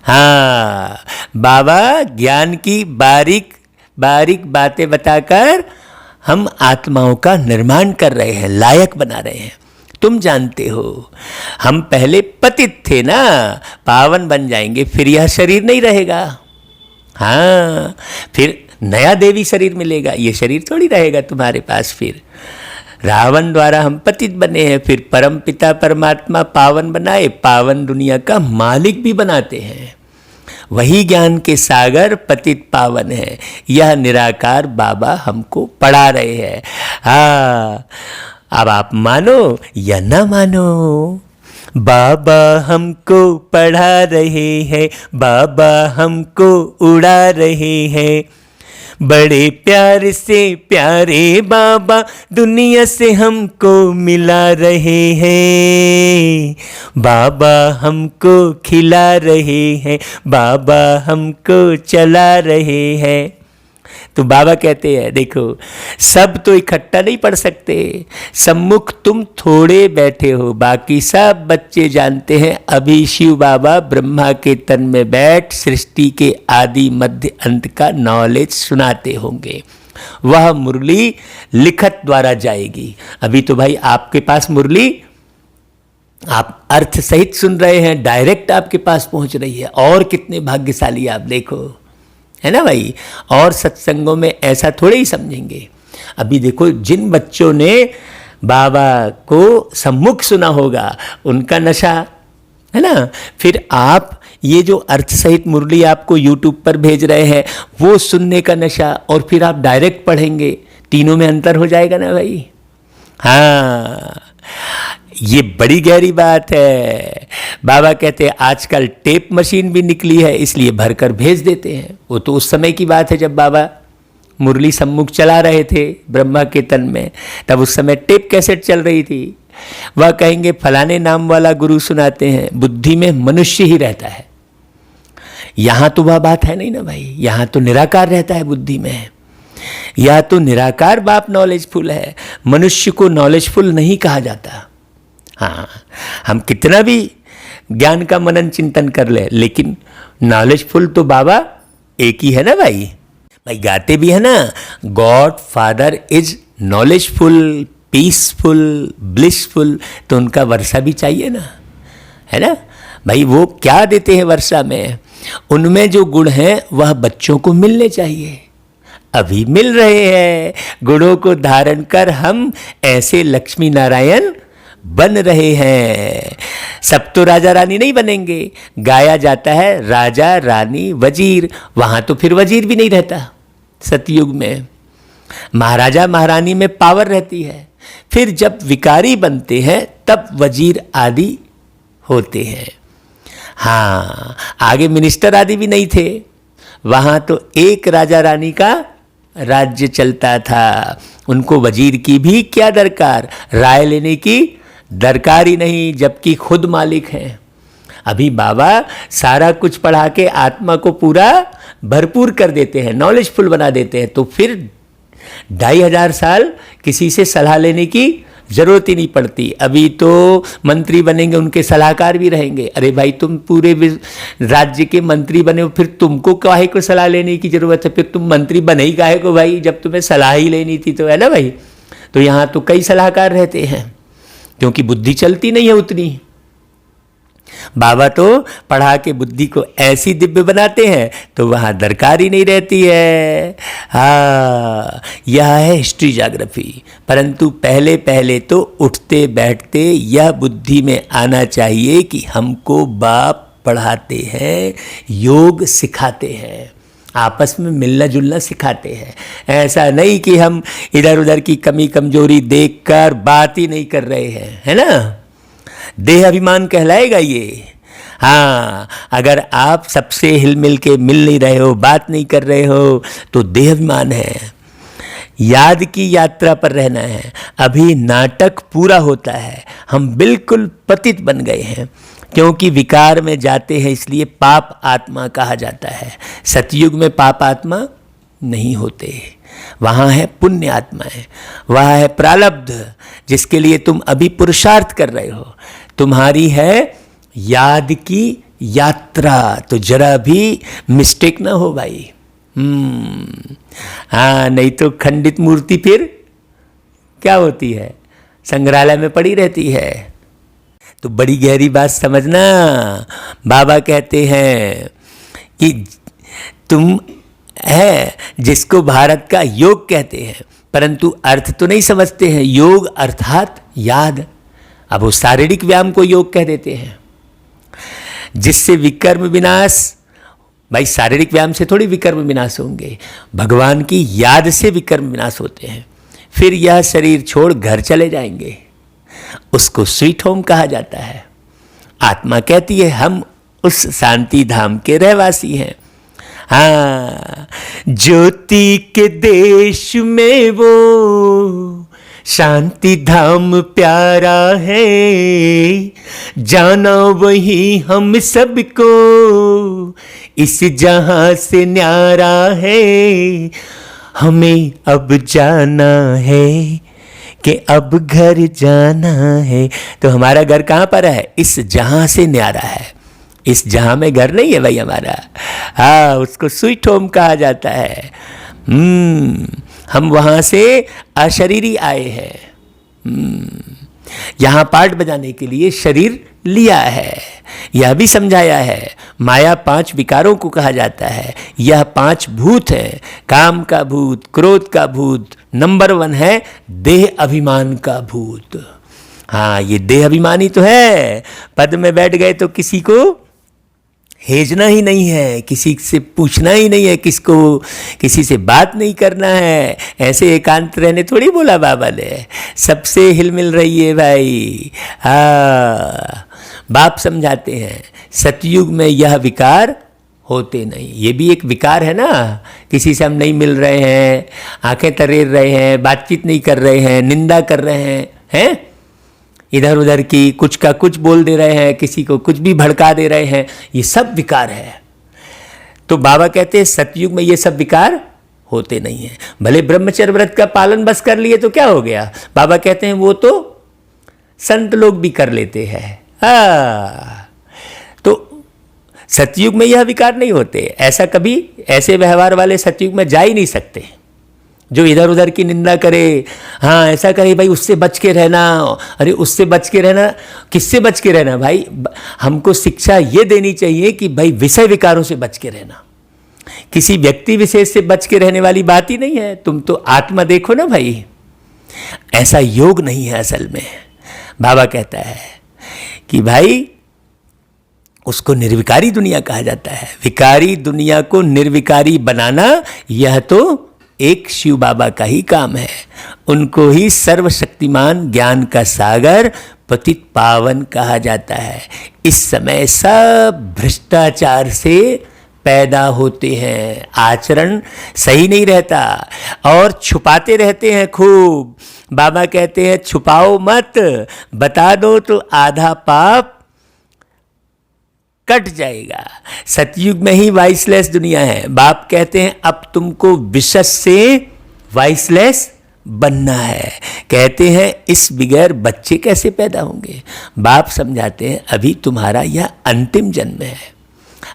हाँ, बाबा ज्ञान की बारीक बारीक बातें बताकर हम आत्माओं का निर्माण कर रहे हैं, लायक बना रहे हैं। तुम जानते हो हम पहले पतित थे ना, पावन बन जाएंगे, फिर यह शरीर नहीं रहेगा। हाँ, फिर नया देवी शरीर मिलेगा, ये शरीर थोड़ी रहेगा तुम्हारे पास। फिर रावण द्वारा हम पतित बने हैं, फिर परम पिता परमात्मा पावन बनाए, पावन दुनिया का मालिक भी बनाते हैं। वही ज्ञान के सागर पतित पावन है, यह निराकार बाबा हमको पढ़ा रहे हैं। हाँ, अब आप मानो या ना मानो, बाबा हमको पढ़ा रहे हैं, बाबा हमको उड़ा रहे हैं। बड़े प्यार से प्यारे बाबा दुनिया से हमको मिला रहे हैं, बाबा हमको खिला रहे हैं, बाबा हमको चला रहे हैं। तो बाबा कहते हैं देखो, सब तो इकट्ठा नहीं पढ़ सकते, सम्मुख तुम थोड़े बैठे हो, बाकी सब बच्चे जानते हैं अभी शिव बाबा ब्रह्मा के तन में बैठ सृष्टि के आदि मध्य अंत का नॉलेज सुनाते होंगे। वह मुरली लिखत द्वारा जाएगी। अभी तो भाई आपके पास मुरली आप अर्थ सहित सुन रहे हैं, डायरेक्ट आपके पास पहुंच रही है। और कितने भाग्यशाली आप देखो, है ना भाई। और सत्संगों में ऐसा थोड़े ही समझेंगे। अभी देखो जिन बच्चों ने बाबा को सम्मुख सुना होगा उनका नशा, है ना। फिर आप ये जो अर्थ सहित मुरली आपको यूट्यूब पर भेज रहे हैं वो सुनने का नशा, और फिर आप डायरेक्ट पढ़ेंगे, तीनों में अंतर हो जाएगा ना भाई। हाँ, ये बड़ी गहरी बात है। बाबा कहते हैं आजकल टेप मशीन भी निकली है, इसलिए भरकर भेज देते हैं। वो तो उस समय की बात है जब बाबा मुरली सम्मुख चला रहे थे ब्रह्मा के तन में, तब उस समय टेप कैसेट चल रही थी। वह कहेंगे फलाने नाम वाला गुरु सुनाते हैं, बुद्धि में मनुष्य ही रहता है। यहाँ तो वह बात है नहीं ना भाई, यहाँ तो निराकार रहता है बुद्धि में। या तो निराकार बाप नॉलेजफुल है, मनुष्य को नॉलेजफुल नहीं कहा जाता। हाँ, हम कितना भी ज्ञान का मनन चिंतन कर ले, लेकिन नॉलेजफुल तो बाबा एक ही है ना भाई। भाई गाते भी है ना, God father is knowledgeful, peaceful, blissful. तो उनका वर्षा भी चाहिए ना, है ना भाई। वो क्या देते हैं वर्षा में, उनमें जो गुण हैं वह बच्चों को मिलने चाहिए। अभी मिल रहे हैं। गुणों को धारण कर हम ऐसे लक्ष्मी नारायण बन रहे हैं। सब तो राजा रानी नहीं बनेंगे। गाया जाता है राजा रानी वजीर, वहां तो फिर वजीर भी नहीं रहता सतयुग में। महाराजा महारानी में पावर रहती है, फिर जब विकारी बनते हैं तब वजीर आदि होते हैं। हाँ, आगे मिनिस्टर आदि भी नहीं थे, वहां तो एक राजा रानी का राज्य चलता था। उनको वजीर की भी क्या दरकार, राय लेने की दरकार ही नहीं, जबकि खुद मालिक हैं। अभी बाबा सारा कुछ पढ़ा के आत्मा को पूरा भरपूर कर देते हैं, नॉलेजफुल बना देते हैं। तो फिर 2500 साल किसी से सलाह लेने की जरूरत ही नहीं पड़ती। अभी तो मंत्री बनेंगे, उनके सलाहकार भी रहेंगे। अरे भाई तुम पूरे राज्य के मंत्री बने हो, फिर तुमको काहे को सलाह लेने की जरूरत है। फिर तुम मंत्री बने ही काहे को भाई, जब तुम्हें सलाह ही लेनी थी, तो है ना भाई। तो यहाँ तो कई सलाहकार रहते हैं, क्योंकि बुद्धि चलती नहीं है उतनी। बाबा तो पढ़ा के बुद्धि को ऐसी दिव्य बनाते हैं तो वहाँ दरकार ही नहीं रहती है। हाँ, यह है हिस्ट्री ज्योग्राफी। परंतु पहले पहले तो उठते बैठते यह बुद्धि में आना चाहिए कि हमको बाप पढ़ाते हैं, योग सिखाते हैं, आपस में मिलना जुलना सिखाते हैं। ऐसा नहीं कि हम इधर उधर की कमी कमजोरी देखकर बात ही नहीं कर रहे हैं, है ना। देह अभिमान कहलाएगा ये। हाँ, अगर आप सबसे हिल मिल के मिल नहीं रहे हो, बात नहीं कर रहे हो, तो देह अभिमान है। याद की यात्रा पर रहना है। अभी नाटक पूरा होता है, हम बिल्कुल पतित बन गए हैं, क्योंकि विकार में जाते हैं, इसलिए पाप आत्मा कहा जाता है। सतयुग में पाप आत्मा नहीं होते, वहाँ है पुण्य आत्माएं, वहाँ है प्रारब्ध, जिसके लिए तुम अभी पुरुषार्थ कर रहे हो। तुम्हारी है याद की यात्रा, तो जरा भी मिस्टेक ना हो भाई। हाँ, नहीं तो खंडित मूर्ति फिर क्या होती है, संग्रहालय में पड़ी रहती है। तो बड़ी गहरी बात समझना। बाबा कहते हैं कि तुम है जिसको भारत का योग कहते हैं, परंतु अर्थ तो नहीं समझते हैं। योग अर्थात याद। अब वो शारीरिक व्यायाम को योग कह देते हैं, जिससे विकर्म विनाश। भाई शारीरिक व्यायाम से थोड़ी विकर्म विनाश होंगे, भगवान की याद से विकर्म विनाश होते हैं। फिर यह शरीर छोड़ घर चले जाएंगे, उसको स्वीट होम कहा जाता है। आत्मा कहती है हम उस शांति धाम के रहवासी हैं। हाँ, ज्योति के देश में वो शांति धाम प्यारा है, जाना वही हम सबको इस जहां से न्यारा है। हमें अब जाना है कि अब घर जाना है। तो हमारा घर कहाँ पर है? इस जहां से न्यारा है। इस जहां में घर नहीं है भाई हमारा। हाँ, उसको स्वीट होम कहा जाता है। हम वहां से अशरीरी आए हैं। यहाँ पाठ बजाने के लिए शरीर लिया है। यह भी समझाया है, माया 5 विकारों को कहा जाता है। यह 5 भूत है, काम का भूत, क्रोध का भूत, नंबर 1 है देह अभिमान का भूत। हाँ, ये देह अभिमानी तो है, पद में बैठ गए तो किसी को हेजना ही नहीं है, किसी से पूछना ही नहीं है, किसको किसी से बात नहीं करना है। ऐसे एकांत रहने थोड़ी बोला बाबा ने, सबसे हिलमिल रहिए भाई। हाँ, बाप समझाते हैं सतयुग में यह विकार होते नहीं। ये भी एक विकार है ना, किसी से हम नहीं मिल रहे हैं, आंखें तरेर रहे हैं, बातचीत नहीं कर रहे हैं, निंदा कर रहे हैं, इधर उधर की कुछ का कुछ बोल दे रहे हैं, किसी को कुछ भी भड़का दे रहे हैं, ये सब विकार है। तो बाबा कहते हैं सतयुग में ये सब विकार होते नहीं हैं। भले ब्रह्मचर्य व्रत का पालन बस कर लिए तो क्या हो गया? बाबा कहते हैं वो तो संत लोग भी कर लेते हैं। तो सतयुग में यह विकार नहीं होते। ऐसा कभी ऐसे व्यवहार वाले सतयुग में जा ही नहीं सकते जो इधर उधर की निंदा करे। हाँ, ऐसा करे भाई उससे बच के रहना। अरे उससे बच के रहना, किससे बच के रहना भाई? हमको शिक्षा ये देनी चाहिए कि भाई विषय विकारों से बच के रहना, किसी व्यक्ति विशेष से बच के रहने वाली बात ही नहीं है। तुम तो आत्मा देखो ना भाई, ऐसा योग नहीं है असल में। बाबा कहता है कि भाई उसको निर्विकारी दुनिया कहा जाता है। विकारी दुनिया को निर्विकारी बनाना यह तो एक शिव बाबा का ही काम है। उनको ही सर्वशक्तिमान ज्ञान का सागर पतित पावन कहा जाता है। इस समय सब भ्रष्टाचार से पैदा होते हैं, आचरण सही नहीं रहता और छुपाते रहते हैं खूब। बाबा कहते हैं छुपाओ मत, बता दो तो आधा पाप कट जाएगा। सतयुग में ही वाइसलेस दुनिया है। बाप कहते हैं अब तुमको विशेष से वाइसलेस बनना है। कहते हैं इस बगैर बच्चे कैसे पैदा होंगे? बाप समझाते हैं अभी तुम्हारा यह अंतिम जन्म है।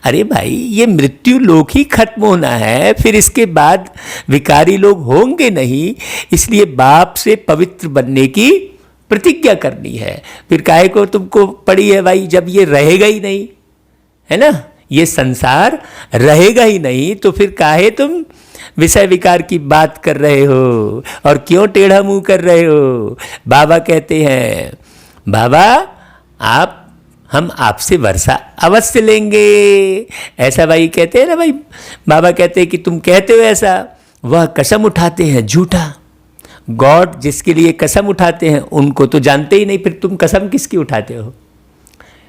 अरे भाई, ये मृत्यु लोक ही खत्म होना है, फिर इसके बाद विकारी लोग होंगे नहीं। इसलिए बाप से पवित्र बनने की प्रतिज्ञा करनी है। फिर काहे को तुमको पड़ी है भाई, जब ये रहेगा ही नहीं, है ना, ये संसार रहेगा ही नहीं, तो फिर काहे तुम विषय विकार की बात कर रहे हो और क्यों टेढ़ा मुंह कर रहे हो? बाबा कहते हैं बाबा हम आपसे वर्षा अवश्य लेंगे। ऐसा भाई कहते हैं ना भाई। बाबा कहते हैं कि तुम कहते हो ऐसा, वह कसम उठाते हैं झूठा। गॉड जिसके लिए कसम उठाते हैं उनको तो जानते ही नहीं, फिर तुम कसम किसकी उठाते हो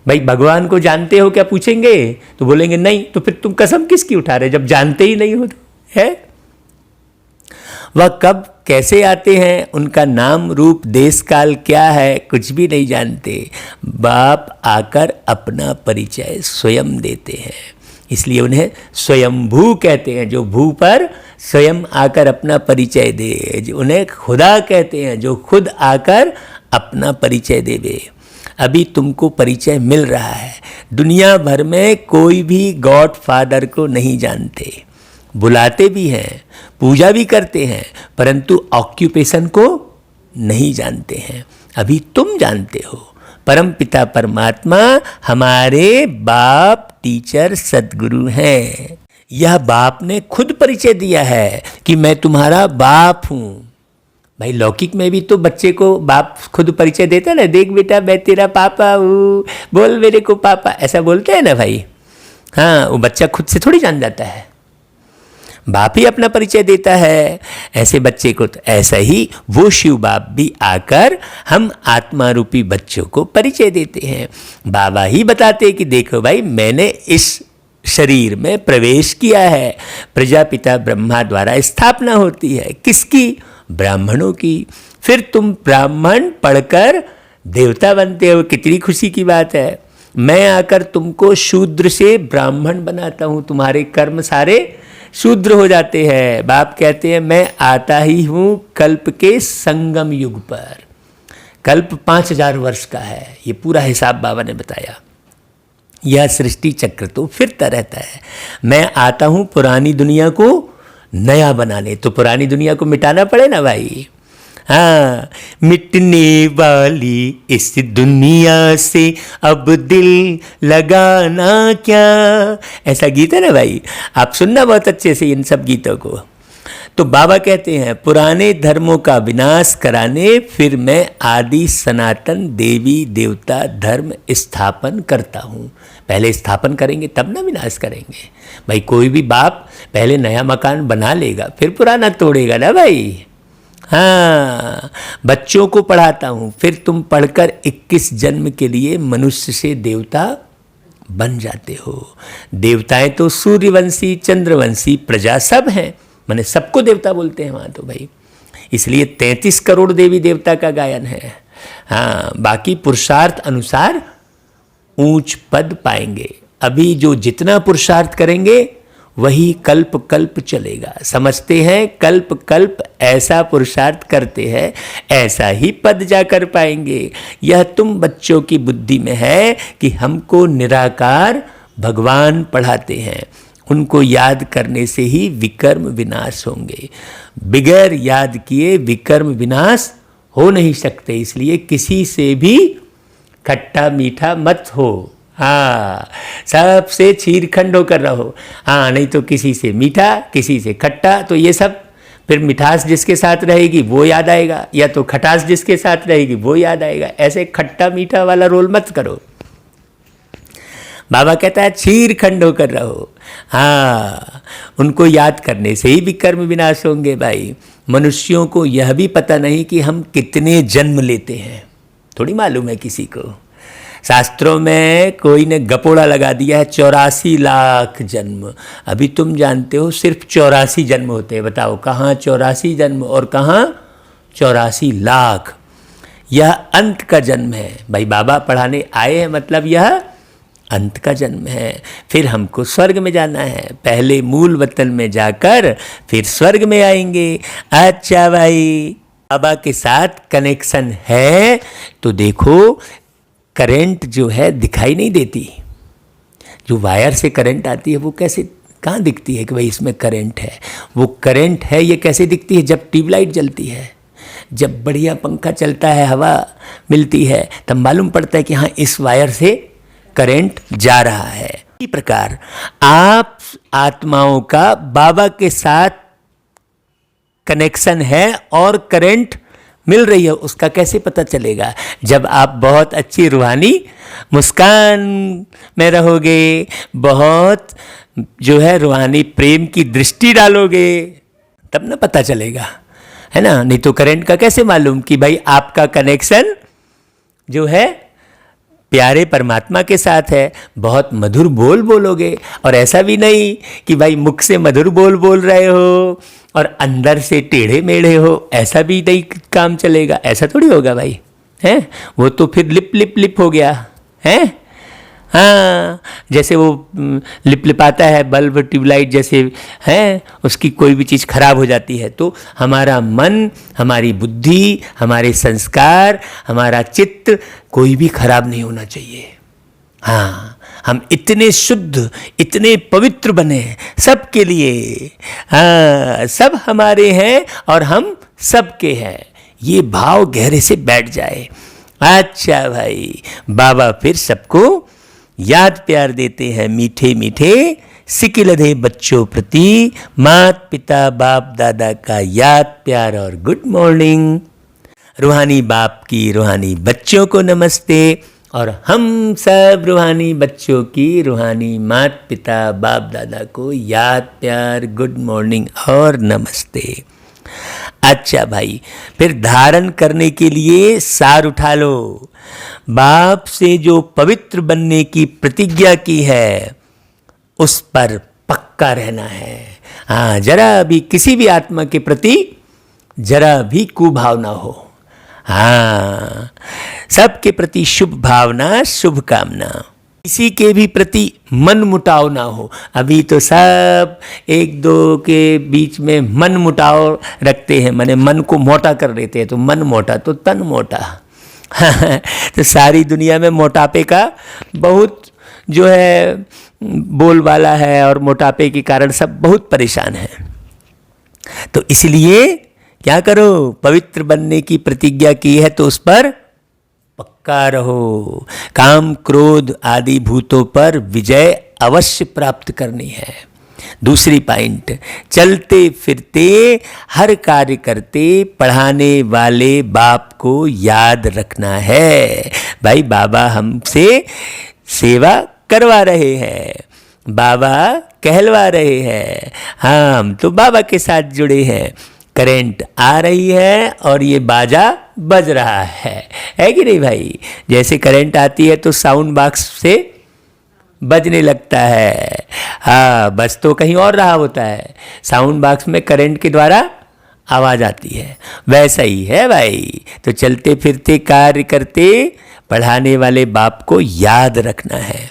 भाई? भगवान को जानते हो क्या पूछेंगे तो बोलेंगे नहीं, तो फिर तुम कसम किसकी उठा रहे जब जानते ही नहीं हो तो, है? वह कब कैसे आते हैं, उनका नाम रूप देश काल क्या है कुछ भी नहीं जानते। बाप आकर अपना परिचय स्वयं देते हैं, इसलिए उन्हें स्वयंभू कहते हैं। जो भू पर स्वयं आकर अपना परिचय दे, उन्हें खुदा कहते हैं, जो खुद आकर अपना परिचय देवे। अभी तुमको परिचय मिल रहा है। दुनिया भर में कोई भी गॉड फादर को नहीं जानते, बुलाते भी हैं, पूजा भी करते हैं, परंतु ऑक्यूपेशन को नहीं जानते हैं। अभी तुम जानते हो। परम पिता परमात्मा हमारे बाप टीचर सद्गुरु हैं। यह बाप ने खुद परिचय दिया है कि मैं तुम्हारा बाप हूँ। भाई लौकिक में भी तो बच्चे को बाप खुद परिचय देता है ना, देख बेटा मैं तेरा पापा हूँ, बोल मेरे को पापा, ऐसा बोलते हैं ना भाई। हाँ, वो बच्चा खुद से थोड़ी जान जाता है, बाप ही अपना परिचय देता है ऐसे बच्चे को। तो ऐसा ही वो शिव बाप भी आकर हम आत्मा रूपी बच्चों को परिचय देते हैं। बाबा ही बताते हैं कि देखो भाई, मैंने इस शरीर में प्रवेश किया है। प्रजापिता ब्रह्मा द्वारा स्थापना होती है, किसकी? ब्राह्मणों की। फिर तुम ब्राह्मण पढ़कर देवता बनते हो, कितनी खुशी की बात है। मैं आकर तुमको शूद्र से ब्राह्मण बनाता हूं, तुम्हारे कर्म सारे शूद्र हो जाते हैं। बाप कहते हैं मैं आता ही हूं कल्प के संगम युग पर। कल्प 5000 वर्ष का है, ये पूरा हिसाब बाबा ने बताया। यह सृष्टि चक्र तो फिरता रहता है। मैं आता हूं पुरानी दुनिया को नया बनाने, तो पुरानी दुनिया को मिटाना पड़े ना भाई। हाँ, मिटने वाली इस दुनिया से अब दिल लगाना क्या, ऐसा गीत है ना भाई। आप सुनना बहुत अच्छे से इन सब गीतों को। तो बाबा कहते हैं पुराने धर्मों का विनाश कराने फिर मैं आदि सनातन देवी देवता धर्म स्थापन करता हूँ। पहले स्थापन करेंगे तब ना विनाश करेंगे भाई। कोई भी बाप पहले नया मकान बना लेगा फिर पुराना तोड़ेगा ना भाई। हाँ, बच्चों को पढ़ाता हूँ, फिर तुम पढ़कर 21 जन्म के लिए मनुष्य से देवता बन जाते हो। देवताएं तो सूर्यवंशी चंद्रवंशी प्रजा सब हैं, माने सबको देवता बोलते हैं वहाँ तो भाई। इसलिए 33 करोड़ देवी देवता का गायन है। हाँ, बाकी पुरुषार्थ अनुसार ऊंच पद पाएंगे। अभी जो जितना पुरुषार्थ करेंगे वही कल्प कल्प चलेगा। समझते हैं कल्प कल्प ऐसा पुरुषार्थ करते हैं ऐसा ही पद जाकर पाएंगे। यह तुम बच्चों की बुद्धि में है कि हमको निराकार भगवान पढ़ाते हैं, उनको याद करने से ही विकर्म विनाश होंगे। बिगैर याद किए विकर्म विनाश हो नहीं सकते। इसलिए किसी से भी खट्टा मीठा मत हो। हाँ, सबसे छीरखंड होकर रहो। हाँ, नहीं तो किसी से मीठा किसी से खट्टा, तो ये सब फिर मिठास जिसके साथ रहेगी वो याद आएगा, या तो खटास जिसके साथ रहेगी वो याद आएगा। ऐसे खट्टा मीठा वाला रोल मत करो। बाबा कहता है छीरखंड होकर रहो। हाँ, उनको याद करने से ही विकर्म विनाश होंगे भाई। मनुष्यों को यह भी पता नहीं कि हम कितने जन्म लेते हैं, थोड़ी मालूम है किसी को। शास्त्रों में कोई ने गपोड़ा लगा दिया है 84 लाख जन्म। अभी तुम जानते हो सिर्फ 84 जन्म होते हैं। बताओ कहाँ 84 जन्म और कहाँ 84 लाख। यह अंत का जन्म है भाई। बाबा पढ़ाने आए हैं मतलब यह अंत का जन्म है। फिर हमको स्वर्ग में जाना है। पहले मूल वतन में जाकर फिर स्वर्ग में आएंगे। अच्छा भाई, बाबा के साथ कनेक्शन है तो देखो करंट जो है दिखाई नहीं देती। जो वायर से करंट आती है वो कैसे कहाँ दिखती है कि भाई इसमें करंट है। वो करंट है ये कैसे दिखती है? जब ट्यूबलाइट जलती है, जब बढ़िया पंखा चलता है, हवा मिलती है, तब मालूम पड़ता है कि हाँ इस वायर से करंट जा रहा है। इसी प्रकार आप आत्माओं का बाबा के साथ कनेक्शन है और करंट मिल रही है, उसका कैसे पता चलेगा? जब आप बहुत अच्छी रूहानी मुस्कान में रहोगे, बहुत जो है रूहानी प्रेम की दृष्टि डालोगे, तब ना पता चलेगा, है ना। नहीं तो करंट का कैसे मालूम कि भाई आपका कनेक्शन जो है प्यारे परमात्मा के साथ है। बहुत मधुर बोल बोलोगे, और ऐसा भी नहीं कि भाई मुख से मधुर बोल रहे हो और अंदर से टेढ़े मेढ़े हो, ऐसा भी नहीं काम चलेगा। ऐसा थोड़ी होगा भाई, हैं? वो तो फिर लिप हो गया, हैं? हाँ, जैसे वो लिपाता है बल्ब ट्यूबलाइट जैसे, हैं? उसकी कोई भी चीज़ खराब हो जाती है। तो हमारा मन, हमारी बुद्धि, हमारे संस्कार, हमारा चित्त कोई भी खराब नहीं होना चाहिए। हाँ, हम इतने शुद्ध, इतने पवित्र बने सबके लिए। हाँ, सब हमारे हैं और हम सबके हैं, ये भाव गहरे से बैठ जाए। अच्छा भाई, बाबा फिर सबको याद प्यार देते हैं, मीठे मीठे सिकिलधे बच्चों प्रति मात पिता बाप दादा का याद प्यार और गुड मॉर्निंग। रूहानी बाप की रूहानी बच्चों को नमस्ते, और हम सब रूहानी बच्चों की रूहानी मात पिता बाप दादा को याद प्यार गुड मॉर्निंग और नमस्ते। अच्छा भाई, फिर धारण करने के लिए सार उठा लो। बाप से जो पवित्र बनने की प्रतिज्ञा की है उस पर पक्का रहना है। हाँ, जरा भी किसी भी आत्मा के प्रति जरा भी कुभाव ना हो। हाँ, सबके प्रति शुभ भावना, शुभ कामना, किसी के भी प्रति मन मुटाव ना हो। अभी तो सब एक दो के बीच में मन मुटाव रखते हैं, माने मन को मोटा कर देते हैं, तो मन मोटा तो तन मोटा। तो सारी दुनिया में मोटापे का बहुत जो है बोलबाला है, और मोटापे के कारण सब बहुत परेशान हैं। तो इसलिए क्या करो, पवित्र बनने की प्रतिज्ञा की है तो उस पर पक्का रहो। काम क्रोध आदि भूतों पर विजय अवश्य प्राप्त करनी है। दूसरी पॉइंट, चलते फिरते हर कार्य करते पढ़ाने वाले बाप को याद रखना है। भाई बाबा हमसे सेवा करवा रहे हैं, बाबा कहलवा रहे हैं, हाँ हम तो बाबा के साथ जुड़े हैं। करंट आ रही है और ये बाजा बज रहा है कि नहीं भाई? जैसे करंट आती है तो साउंड बॉक्स से बजने लगता है, हाँ बज तो कहीं और रहा होता है, साउंड बॉक्स में करंट के द्वारा आवाज़ आती है। वैसा ही है भाई। तो चलते फिरते कार्य करते पढ़ाने वाले बाप को याद रखना है।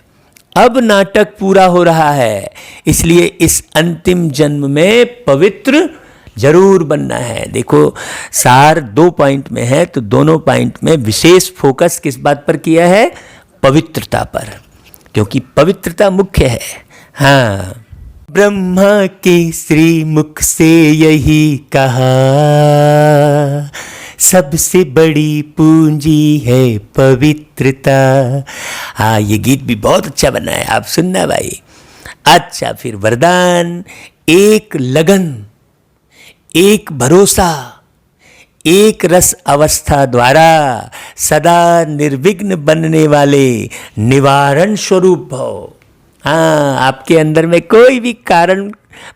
अब नाटक पूरा हो रहा है, इसलिए इस अंतिम जन्म में पवित्र जरूर बनना है। देखो सार 2 पॉइंट में है, तो दोनों पॉइंट में विशेष फोकस किस बात पर किया है? पवित्रता पर, क्योंकि पवित्रता मुख्य है। हाँ, ब्रह्मा के श्री मुख से यही कहा, सबसे बड़ी पूंजी है पवित्रता। हाँ, ये गीत भी बहुत अच्छा बना है, आप सुनना भाई। अच्छा, फिर वरदान, एक लगन, एक भरोसा, एक रस अवस्था द्वारा सदा निर्विघ्न बनने वाले निवारण स्वरूप भव। हाँ, आपके अंदर में कोई भी कारण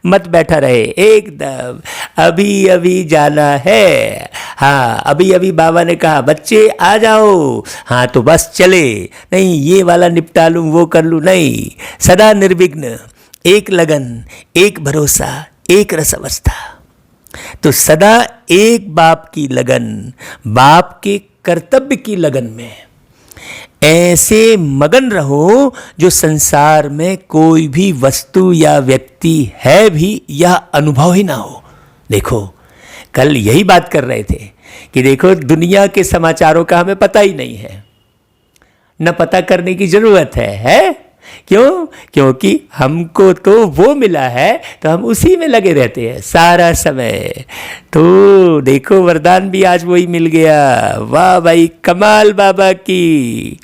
मत बैठा रहे, एकदम अभी अभी जाना है। हाँ, अभी अभी बाबा ने कहा बच्चे आ जाओ, हाँ तो बस चले, नहीं ये वाला निपटा लूँ वो कर लूँ, नहीं, सदा निर्विघ्न, एक लगन, एक भरोसा, एक रस अवस्था। तो सदा एक बाप की लगन, बाप के कर्तव्य की लगन में ऐसे मगन रहो जो संसार में कोई भी वस्तु या व्यक्ति है भी यह अनुभव ही ना हो। देखो कल यही बात कर रहे थे कि देखो दुनिया के समाचारों का हमें पता ही नहीं है, न पता करने की जरूरत है? क्यों? क्योंकि हमको तो वो मिला है तो हम उसी में लगे रहते हैं सारा समय। तो देखो वरदान भी आज वही मिल गया। वाह भाई, कमाल बाबा की।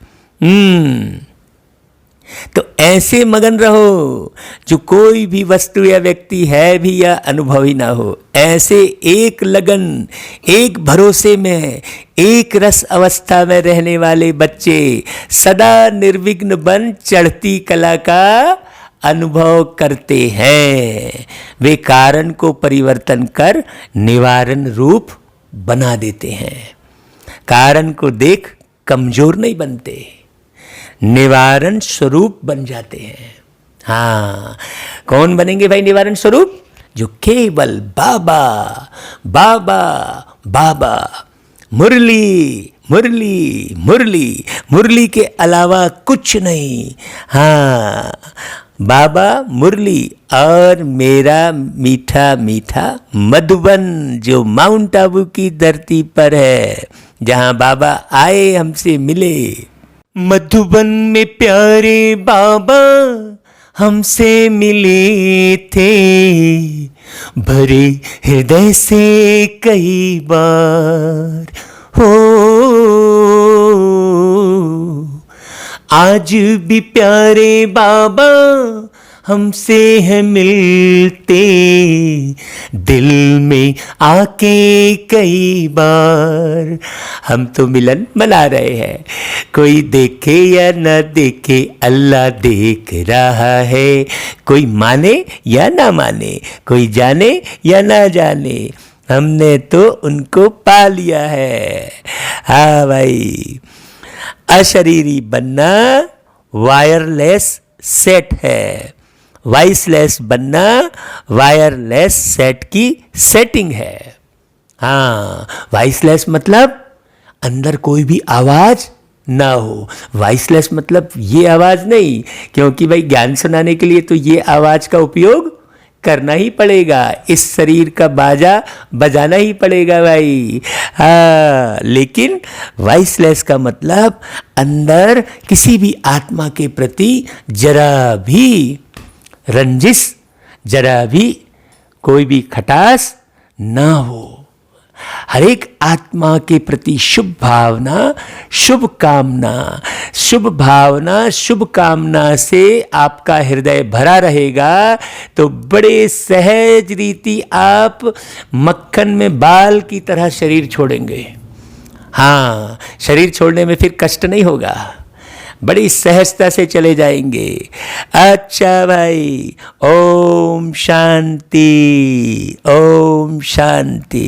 तो ऐसे मगन रहो जो कोई भी वस्तु या व्यक्ति है भी या अनुभव ही ना हो। ऐसे एक लगन, एक भरोसे में, एक रस अवस्था में रहने वाले बच्चे सदा निर्विघ्न बन चढ़ती कला का अनुभव करते हैं। वे कारण को परिवर्तन कर निवारण रूप बना देते हैं। कारण को देख कमजोर नहीं बनते, निवारण स्वरूप बन जाते हैं। हाँ, कौन बनेंगे भाई निवारण स्वरूप? जो केवल बाबा बाबा बाबा, मुरली मुरली मुरली, मुरली के अलावा कुछ नहीं। हाँ, बाबा मुरली और मेरा मीठा मीठा मधुबन, जो माउंट आबू की धरती पर है, जहाँ बाबा आए हमसे मिले। मधुबन में प्यारे बाबा हमसे मिले थे, भरे हृदय से कई बार हो। आज भी प्यारे बाबा हमसे है मिलते, दिल में आके कई बार। हम तो मिलन मना रहे हैं, कोई देखे या न देखे अल्लाह देख रहा है। कोई माने या ना माने, कोई जाने या ना जाने, हमने तो उनको पा लिया है। हाँ भाई, अशरीरी बनना वायरलेस सेट है, वॉइसलेस बनना वायरलेस सेट की सेटिंग है। हाँ, वॉइसलेस मतलब अंदर कोई भी आवाज ना हो। वॉइसलेस मतलब ये आवाज नहीं, क्योंकि भाई ज्ञान सुनाने के लिए तो ये आवाज का उपयोग करना ही पड़ेगा, इस शरीर का बाजा बजाना ही पड़ेगा भाई। हाँ, लेकिन वॉइसलेस का मतलब अंदर किसी भी आत्मा के प्रति जरा भी रंजिश, जरा भी कोई भी खटास ना हो। हर एक आत्मा के प्रति शुभ भावना, शुभ कामना, शुभ भावना, शुभ कामना से आपका हृदय भरा रहेगा तो बड़े सहज रीति आप मक्खन में बाल की तरह शरीर छोड़ेंगे। हाँ, शरीर छोड़ने में फिर कष्ट नहीं होगा, बड़ी सहजता से चले जाएंगे। अच्छा भाई, ओम शांति, ओम शांति।